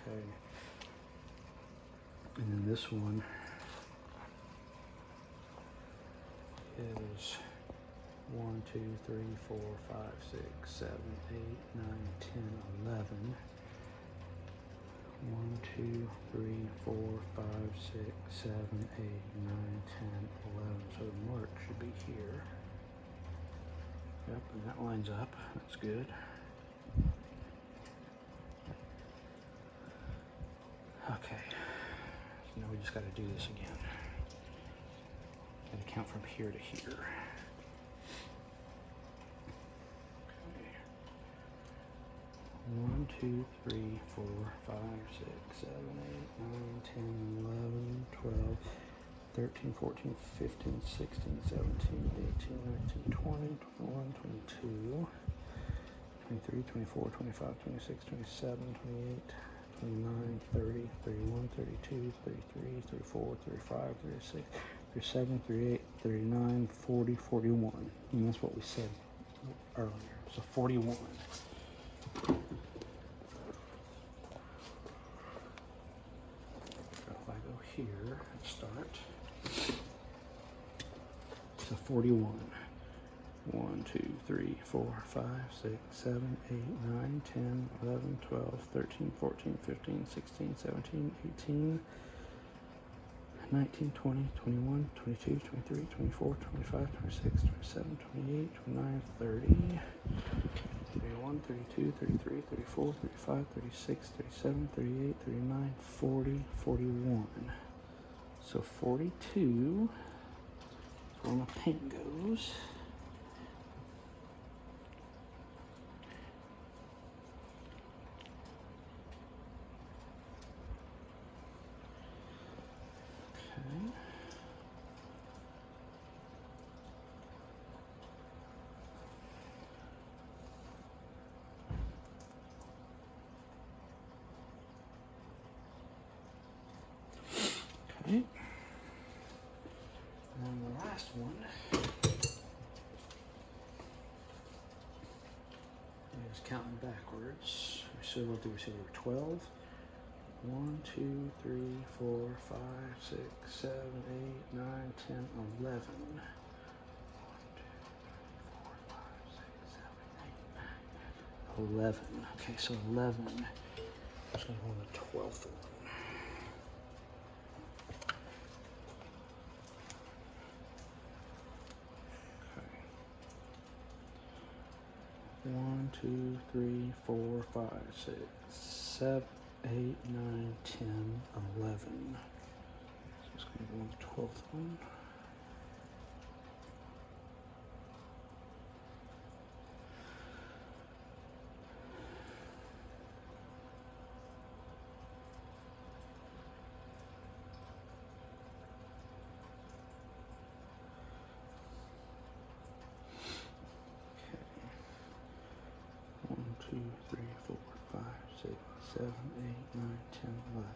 Okay. And then this one is 1, 2, 3, 4, 5, 6, 7, 8, 9, 10, 11. 1, 2, 3, 4, 5, 6, 7, 8, 9, 10, 11. So the mark should be here. Yep, and that lines up. That's good. Okay, so now we just got to do this again. Got to count from here to here. Okay. 1, 2, 3, 4, 5, 6, 7, 8, 9, 10, 11, 12, 13, 14, 15, 16, 17, 18, 19, 20, 21, 22, 23, 24, 25, 26, 27, 28, 29, 30, 31, 32, 33, 34, 35, 36, 37, 38, 39, 40, 41. And that's what we said earlier. So 41. So if I go here and start, so 41. 1, 2, 3, 4, 5, 6, 7, 8, 9, 10, 11, 12, 13, 14, 15, 16, 17, 18, 19, 20, 21, 22, 23, 24, 25, 26, 27, 28, 29, 30, 31, 32, 33, 34, 35, 36, 37, 38, 39, 40, 41. So 42 is where my paint goes. Okay. And the last one is counting backwards. So what did we say? We were 12. 1, 2, 3, 4, 5, 6, 7, 8, 9, 10, 11. 1, 2, 3, 4, 5, 6, 7, 8, 9, 11. Okay, so 11. I'm just going to go on the 12th one. Okay. 1, 2, 3, 4, 5, 6, 7, 8, 9, 10, 11. So it's going to go on the 12th one. Okay. 1, 2, 3, 4, 5, 6, 7, 8, 9, 10, 11.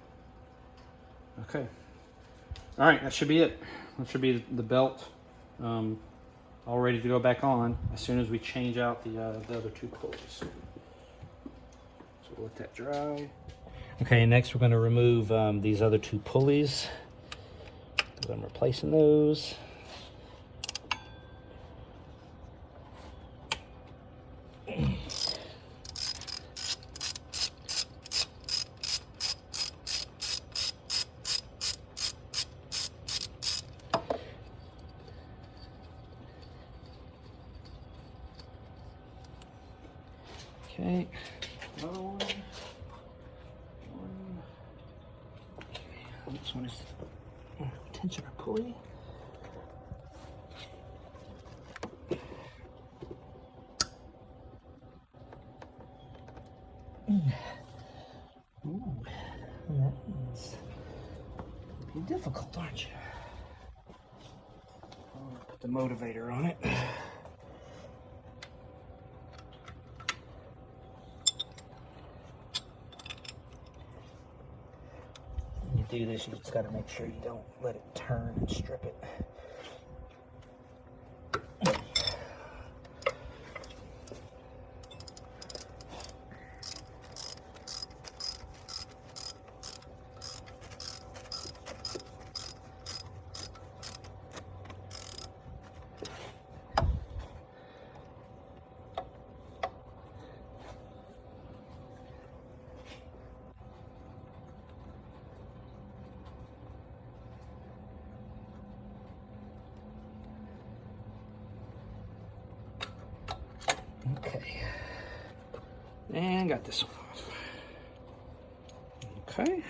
Okay. All right, that should be it. That should be the belt all ready to go back on as soon as we change out the other two pulleys. So we'll let that dry. Okay, next we're going to remove these other two pulleys. I'm replacing those. Okay, another one. This one is tensioner pulley. Ooh, that's be difficult, aren't you? I'll put the motivator on it. Do this, you just got to make sure you don't let it turn and strip it. Okay, and got this one off. Okay,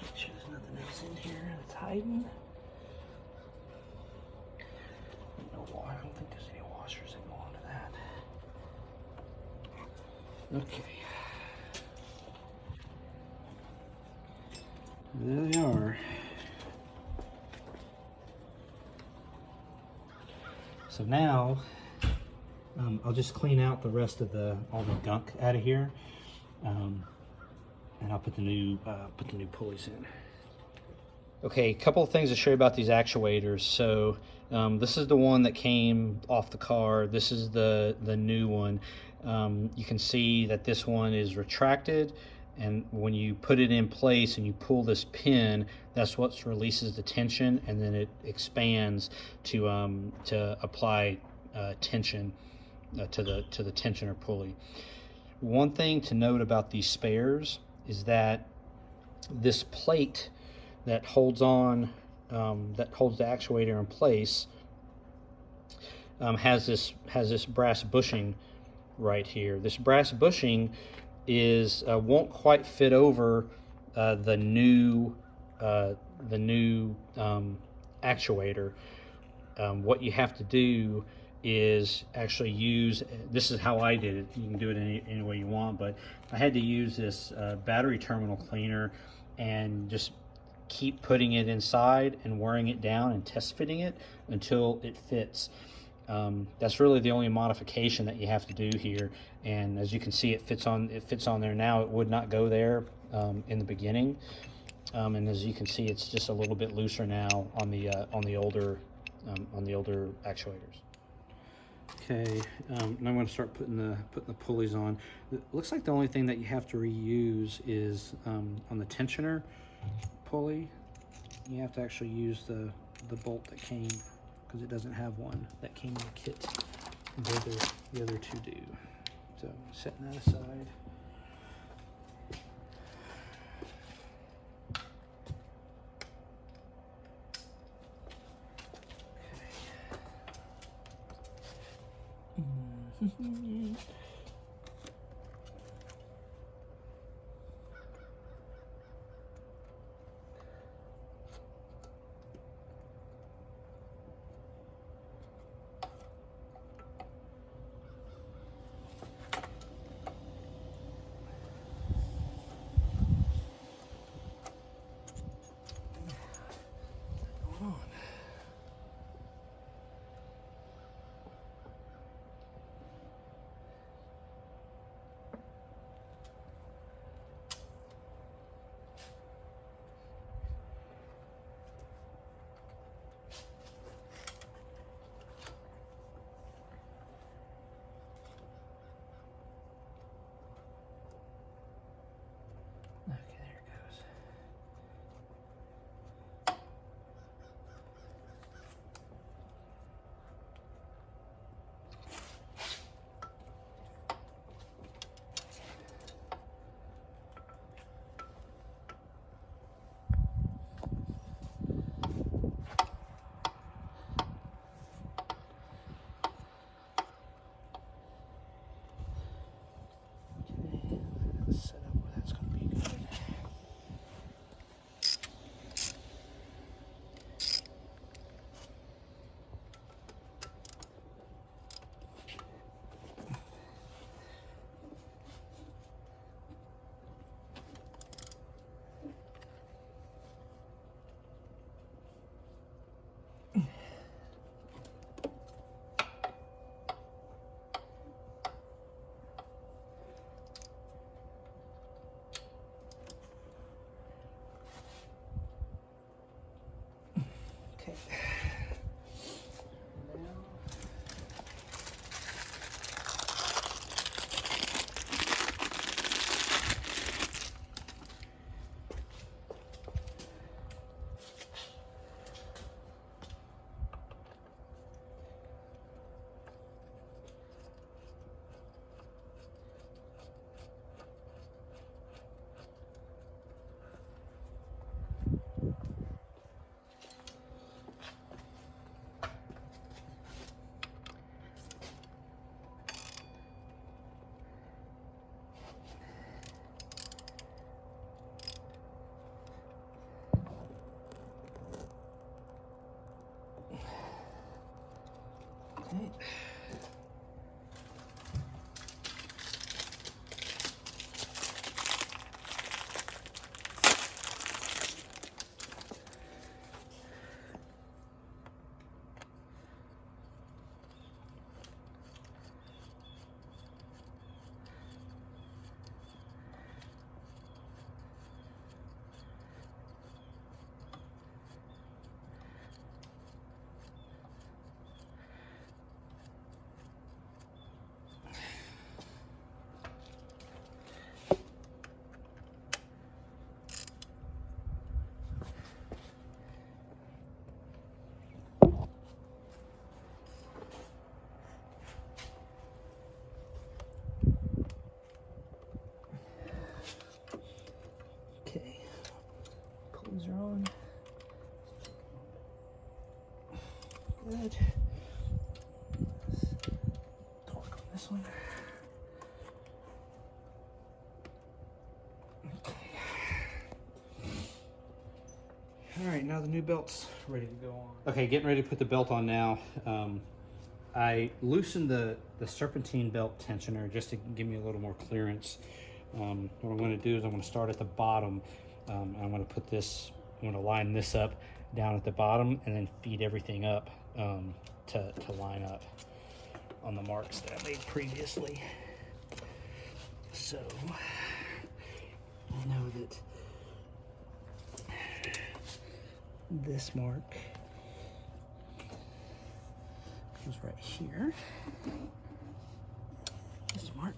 make sure there's nothing else in here that's hiding. No water. I don't think there's any washers that go onto that. Okay, there they are. So now I'll just clean out the rest of all the gunk out of here, and I'll put the new pulleys in. Okay, a couple of things to show you about these actuators. So this is the one that came off the car. This is the new one. You can see that this one is retracted, and when you put it in place and you pull this pin, that's what releases the tension, and then it expands to apply tension to the tensioner pulley. One thing to note about these spares is that this plate that holds on, that holds the actuator in place, has this brass bushing right here. This brass bushing is won't quite fit over the new actuator. What you have to do is actually use, this is how I did it, you can do it any way you want, but I had to use this battery terminal cleaner and just keep putting it inside and wearing it down and test fitting it until it fits. That's really the only modification that you have to do here, and as you can see, it fits on there now. It would not go there in the beginning, and as you can see, it's just a little bit looser now on the older actuators. Okay, now I'm going to start putting the pulleys on. It looks like the only thing that you have to reuse is on the tensioner pulley. You have to actually use the bolt that came, because it doesn't have one that came in the kit. The other two do. So setting that aside. Okay. Set up where that's going to be good. Okay. Okay. Okay, pulleys are on. Good. Torque on this one. Okay. All right, now the new belt's ready to go on. Okay, getting ready to put the belt on now. I loosened the Serpentine belt tensioner just to give me a little more clearance. What I'm going to do is I'm going to start at the bottom. I'm going to put this, I'm going to line this up down at the bottom and then feed everything up to line up on the marks that I made previously. So I know that this mark goes right here. This mark.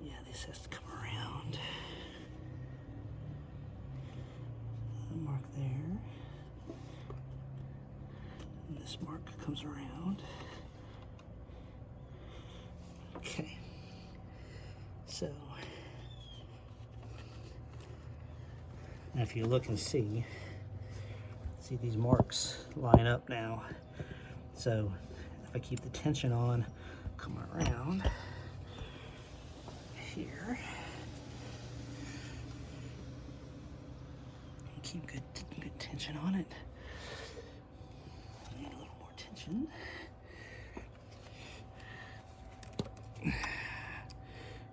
Yeah, this has to come around. Mark there. And this mark comes around. Okay. So now if you look and see these marks line up now. So if I keep the tension on, come around here. Keep good tension on it. Need a little more tension.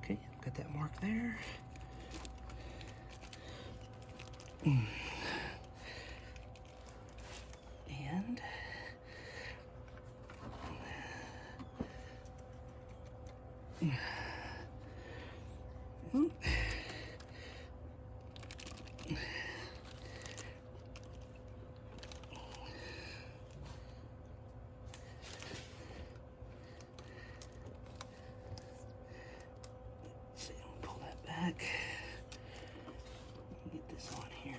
Okay, got that mark there. And see, I'll pull that back. Get this on here.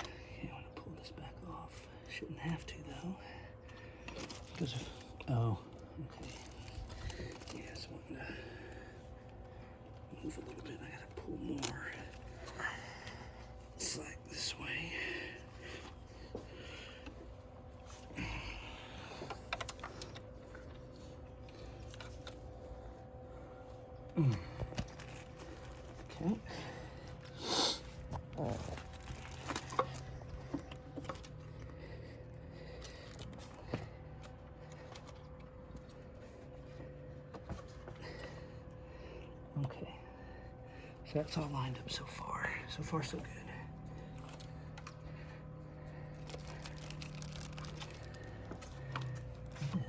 Okay, I want to pull this back off. Shouldn't have to though. Because of, oh, okay. Yeah, I just wanting to move a little bit. I gotta pull more. Slack this way. Okay. Okay. So that's all lined up so far. So far, so good.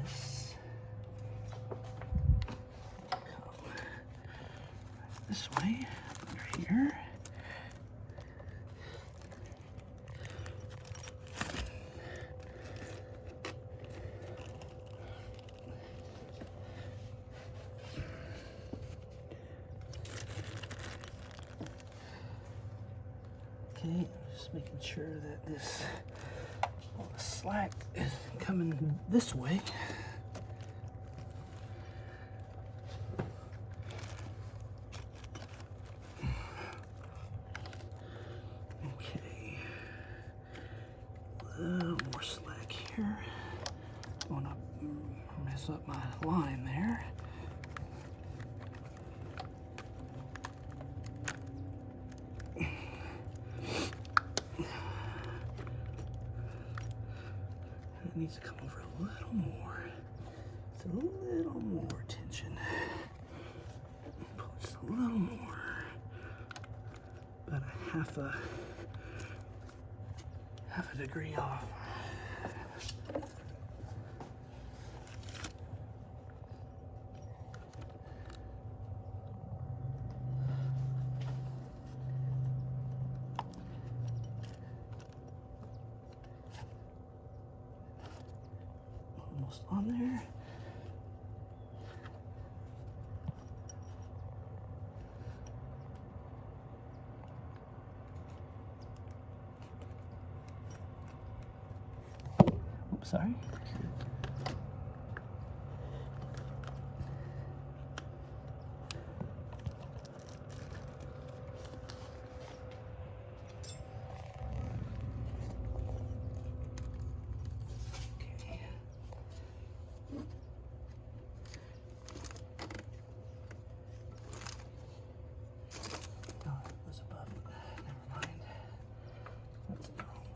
This come this way under here. Okay, just making sure that this all the slack is coming this way. Okay, a little more slack here. Don't want to mess up my line there. It needs to come over a little more. It's a little more tension. Pull just a little more. About a half a degree off. Almost on there. Oops, sorry.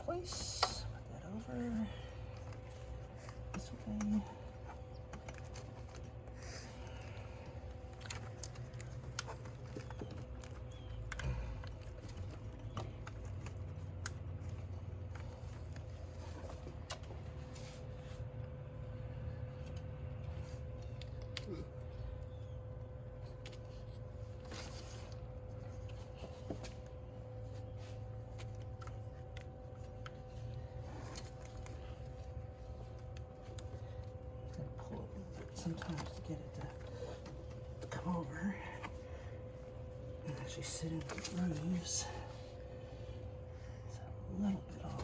Place. Put that over this Pull it a little bit sometimes to get it to come over and actually sit in the grooves. It's a little bit off.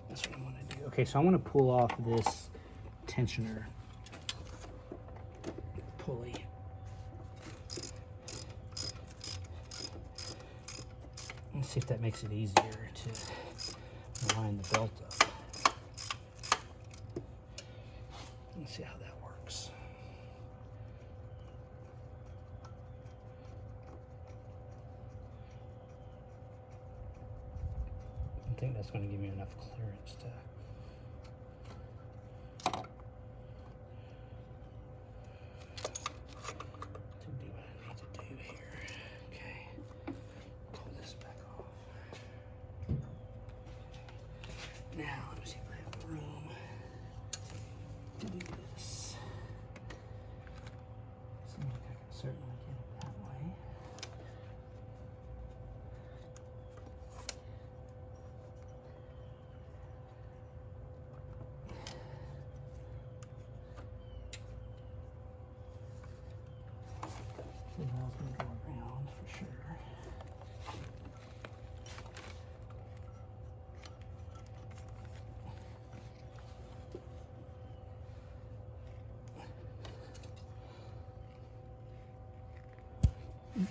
That's what I want to do. Okay, so I want to pull off this tensioner pulley. Let's see if that makes it easier to line the belt up. Let's see how that works. I think that's going to give me enough clearance to do what I need to do here. Okay, pull this back off. Now, let me see if I have room to do this. Seems like I can certainly get it that way. The valve can go around for sure.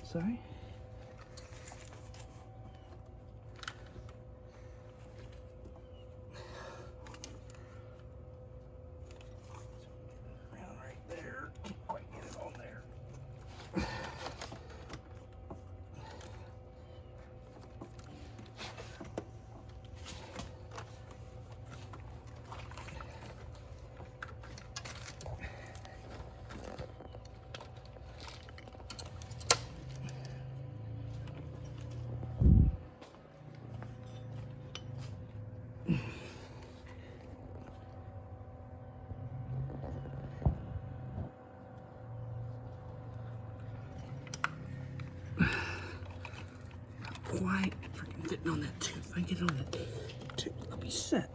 Sorry. Around right there. Can't quite get it on there. Quite freaking getting on that tooth. If I get on that tooth, I'll be set.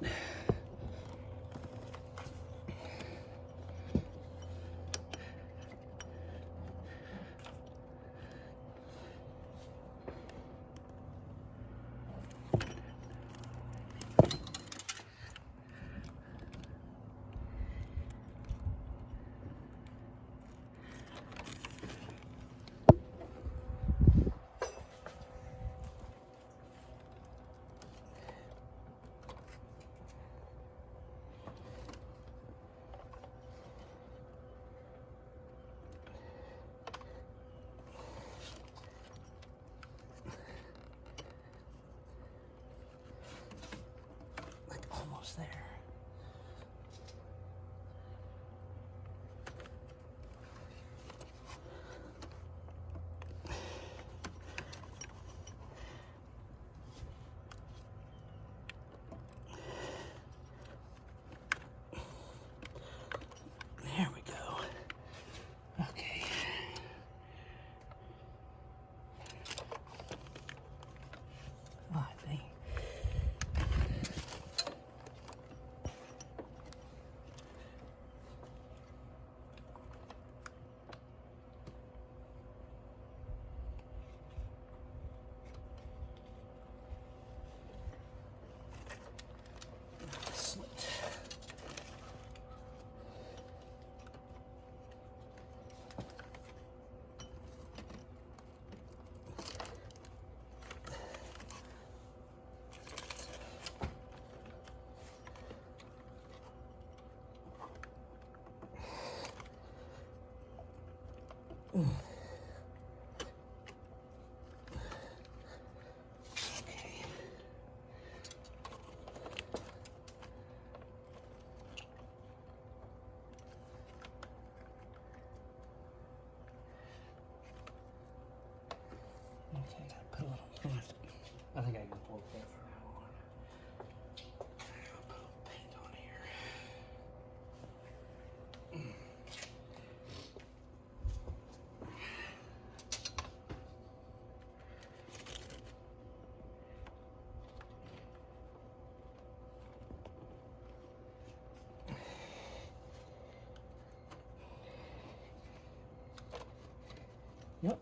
Almost there. There we go. Okay. Ah, dang. Okay, I gotta put a little. I think I can pull that from now on. I'll put a little paint on here. Yep.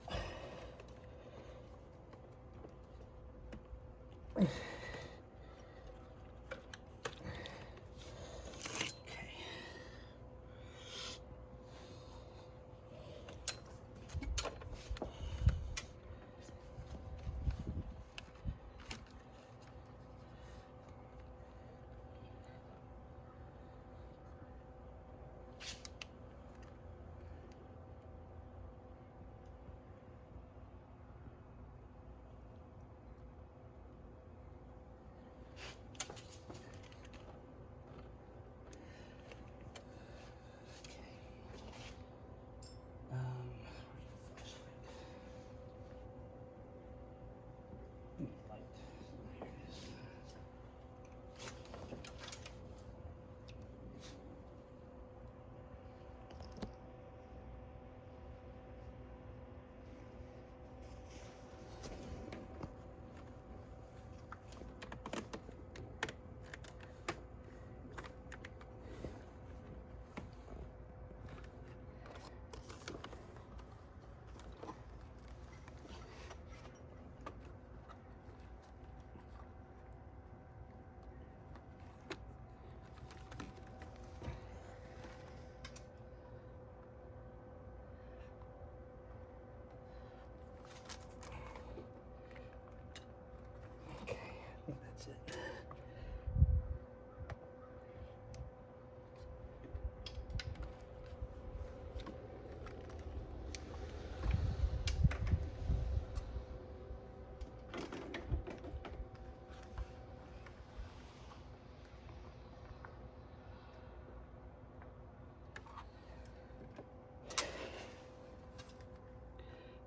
Okay. I think that's it.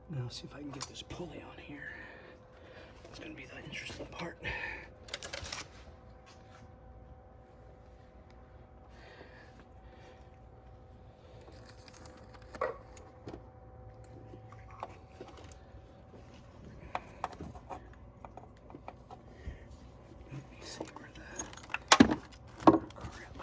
Now see if I can get this pulley on here. It's going to be the interesting part. Let me see where the grip.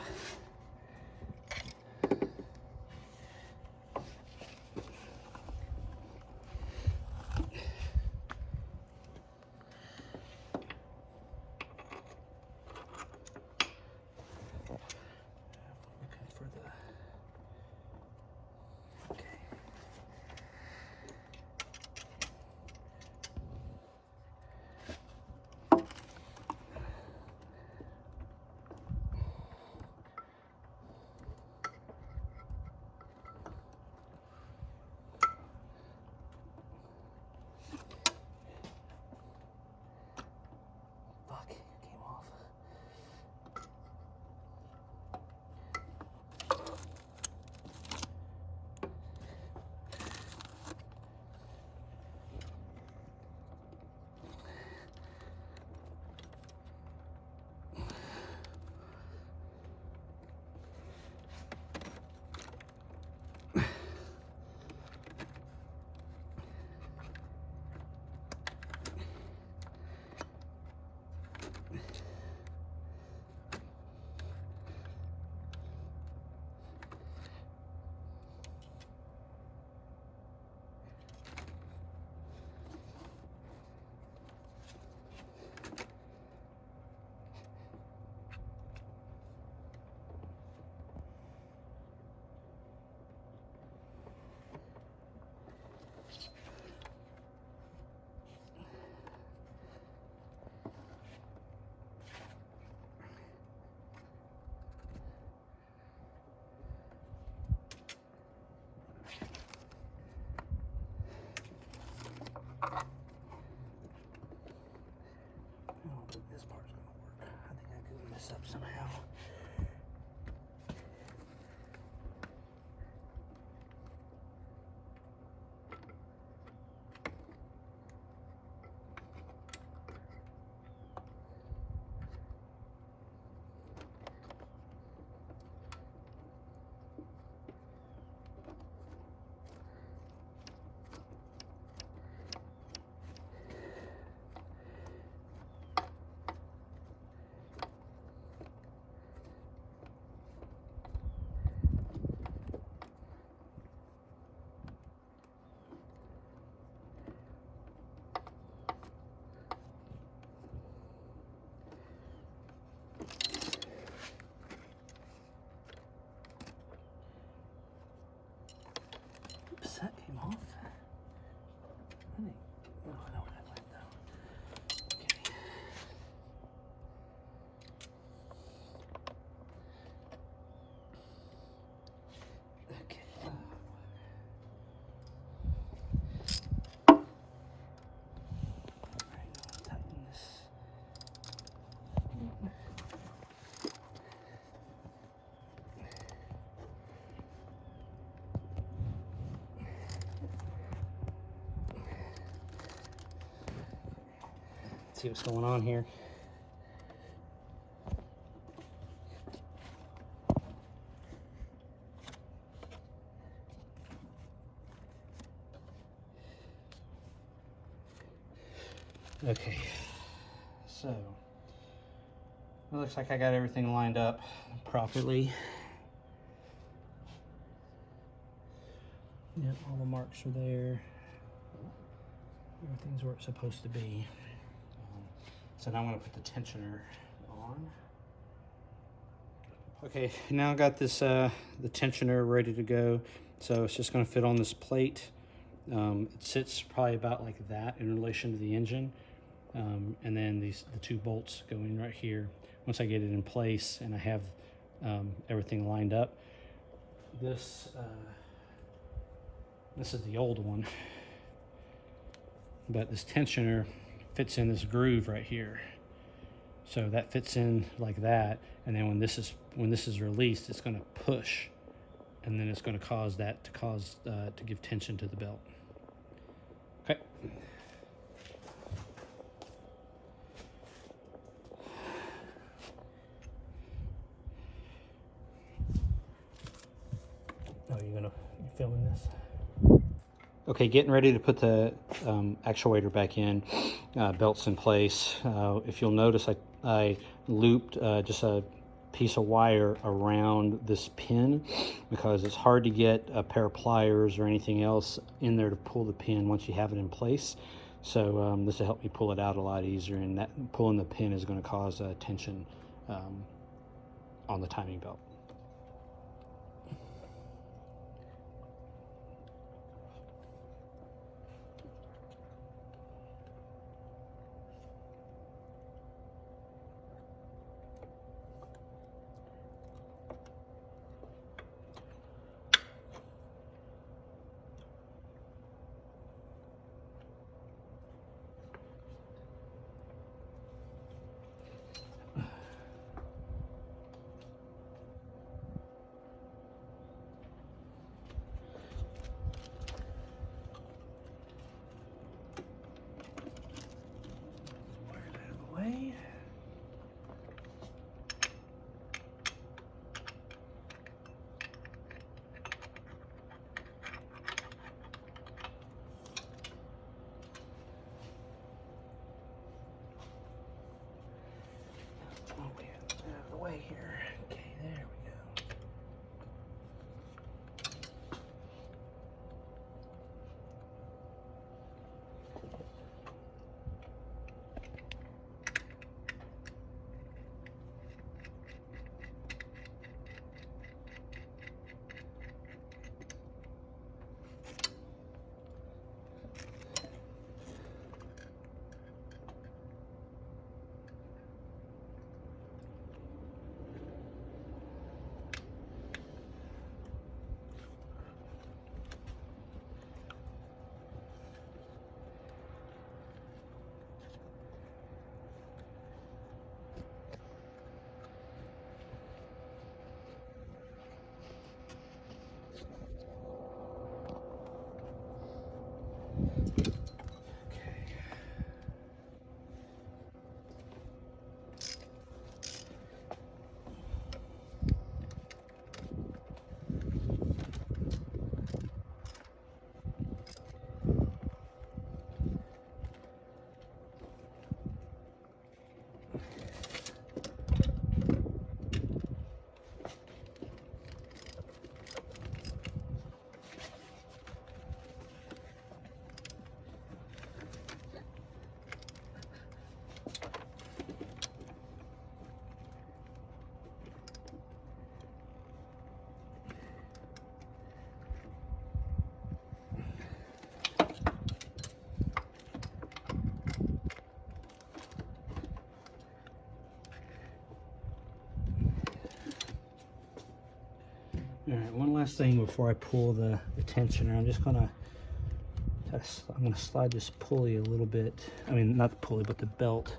Looking for the. Okay. Fuck, it came off. this up somehow. That came off. I think, oh, I know where that went though. Okay. Alright, now tighten this. See what's going on here. Okay, so it looks like I got everything lined up properly. Yep, all the marks are there. Everything's where it's supposed to be. So now I'm going to put the tensioner on. Okay, now I got this the tensioner ready to go. So it's just going to fit on this plate. It sits probably about like that in relation to the engine. And then the two bolts go in right here. Once I get it in place and I have everything lined up, this is the old one, but this tensioner fits in this groove right here. So that fits in like that, and then when this is released, it's going to push, and then it's going to cause that to give tension to the belt. Okay. Oh, you filming this? Okay, getting ready to put the actuator back in. Belt's in place. If you'll notice, I looped just a piece of wire around this pin because it's hard to get a pair of pliers or anything else in there to pull the pin once you have it in place. So this will help me pull it out a lot easier, and that pulling the pin is going to cause tension on the timing belt. All right, one last thing before I pull the tensioner. I'm gonna slide this pulley a little bit. I mean, not the pulley, but the belt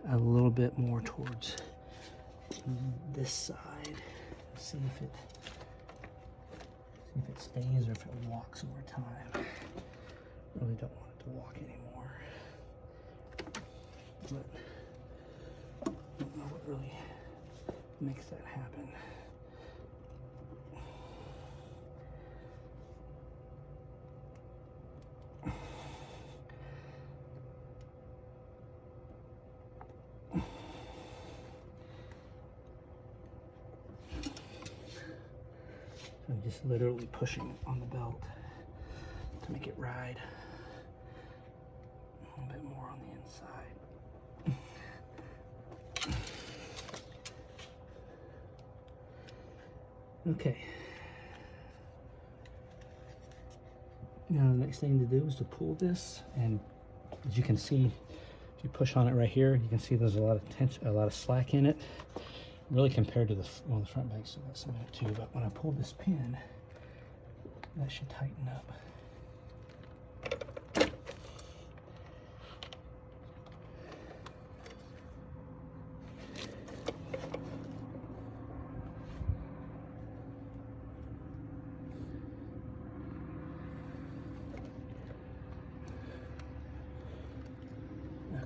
a little bit more towards this side. See if it stays or if it walks over time. Really don't want it to walk anymore, but I don't know what really makes that happen. I'm just literally pushing on the belt to make it ride a little bit more on the inside. Okay. Now the next thing to do is to pull this, and as you can see, if you push on it right here, you can see there's a lot of tension, a lot of slack in it. Really compared to the front bank still got some in it too, but when I pull this pin, that should tighten up.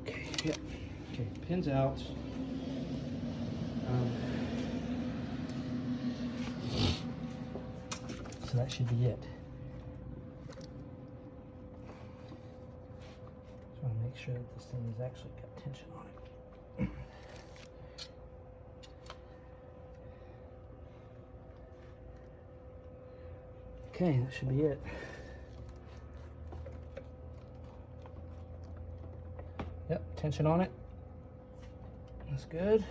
Okay, yep. Okay, pin's out. So that should be it. Just want to make sure that this thing has actually got tension on it. Okay, that should be it. Yep, tension on it. That's good.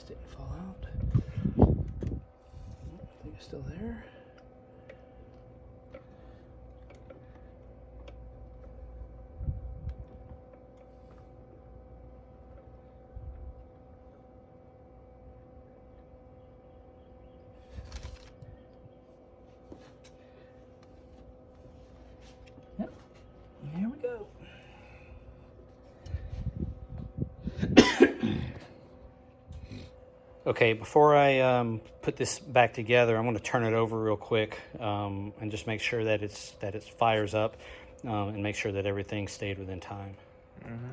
Didn't fall out. I think it's still there. Yep. Here we go. Okay, before I put this back together, I'm going to turn it over real quick and just make sure that it fires up and make sure that everything stayed within time. Mm-hmm.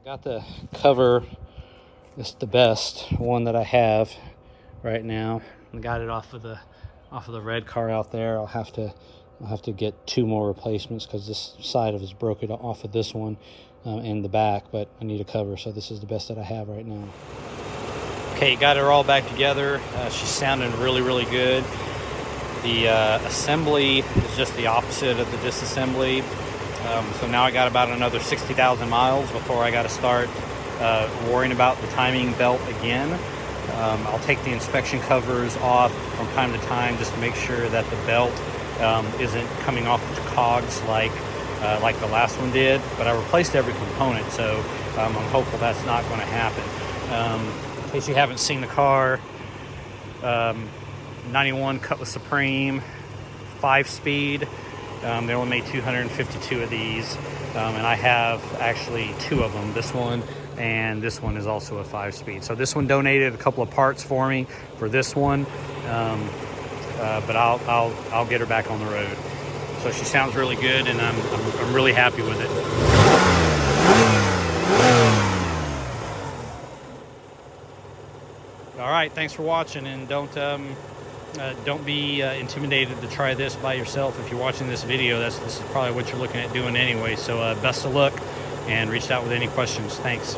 Got the cover. This is the best one that I have right now. I got it off of the red car out there. I'll have to get 2 more replacements because this side of it's broken off of this one in the back, but I need a cover, so this is the best that I have right now. Okay, got her all back together. She's sounding really good. The assembly is just the opposite of the disassembly. So now I got about another 60,000 miles before I got to start worrying about the timing belt again. I'll take the inspection covers off from time to time just to make sure that the belt isn't coming off the cogs like the last one did. But I replaced every component, so I'm hopeful that's not going to happen. In case you haven't seen the car, 91 Cutlass Supreme, 5-speed. They only made 252 of these, and I have actually 2 of them. This one and this one is also a 5-speed. So this one donated a couple of parts for me for this one, but I'll get her back on the road. So she sounds really good, and I'm really happy with it. All right, thanks for watching, and don't be intimidated to try this by yourself. If you're watching this video, this is probably what you're looking at doing anyway. So best of luck and reach out with any questions. Thanks.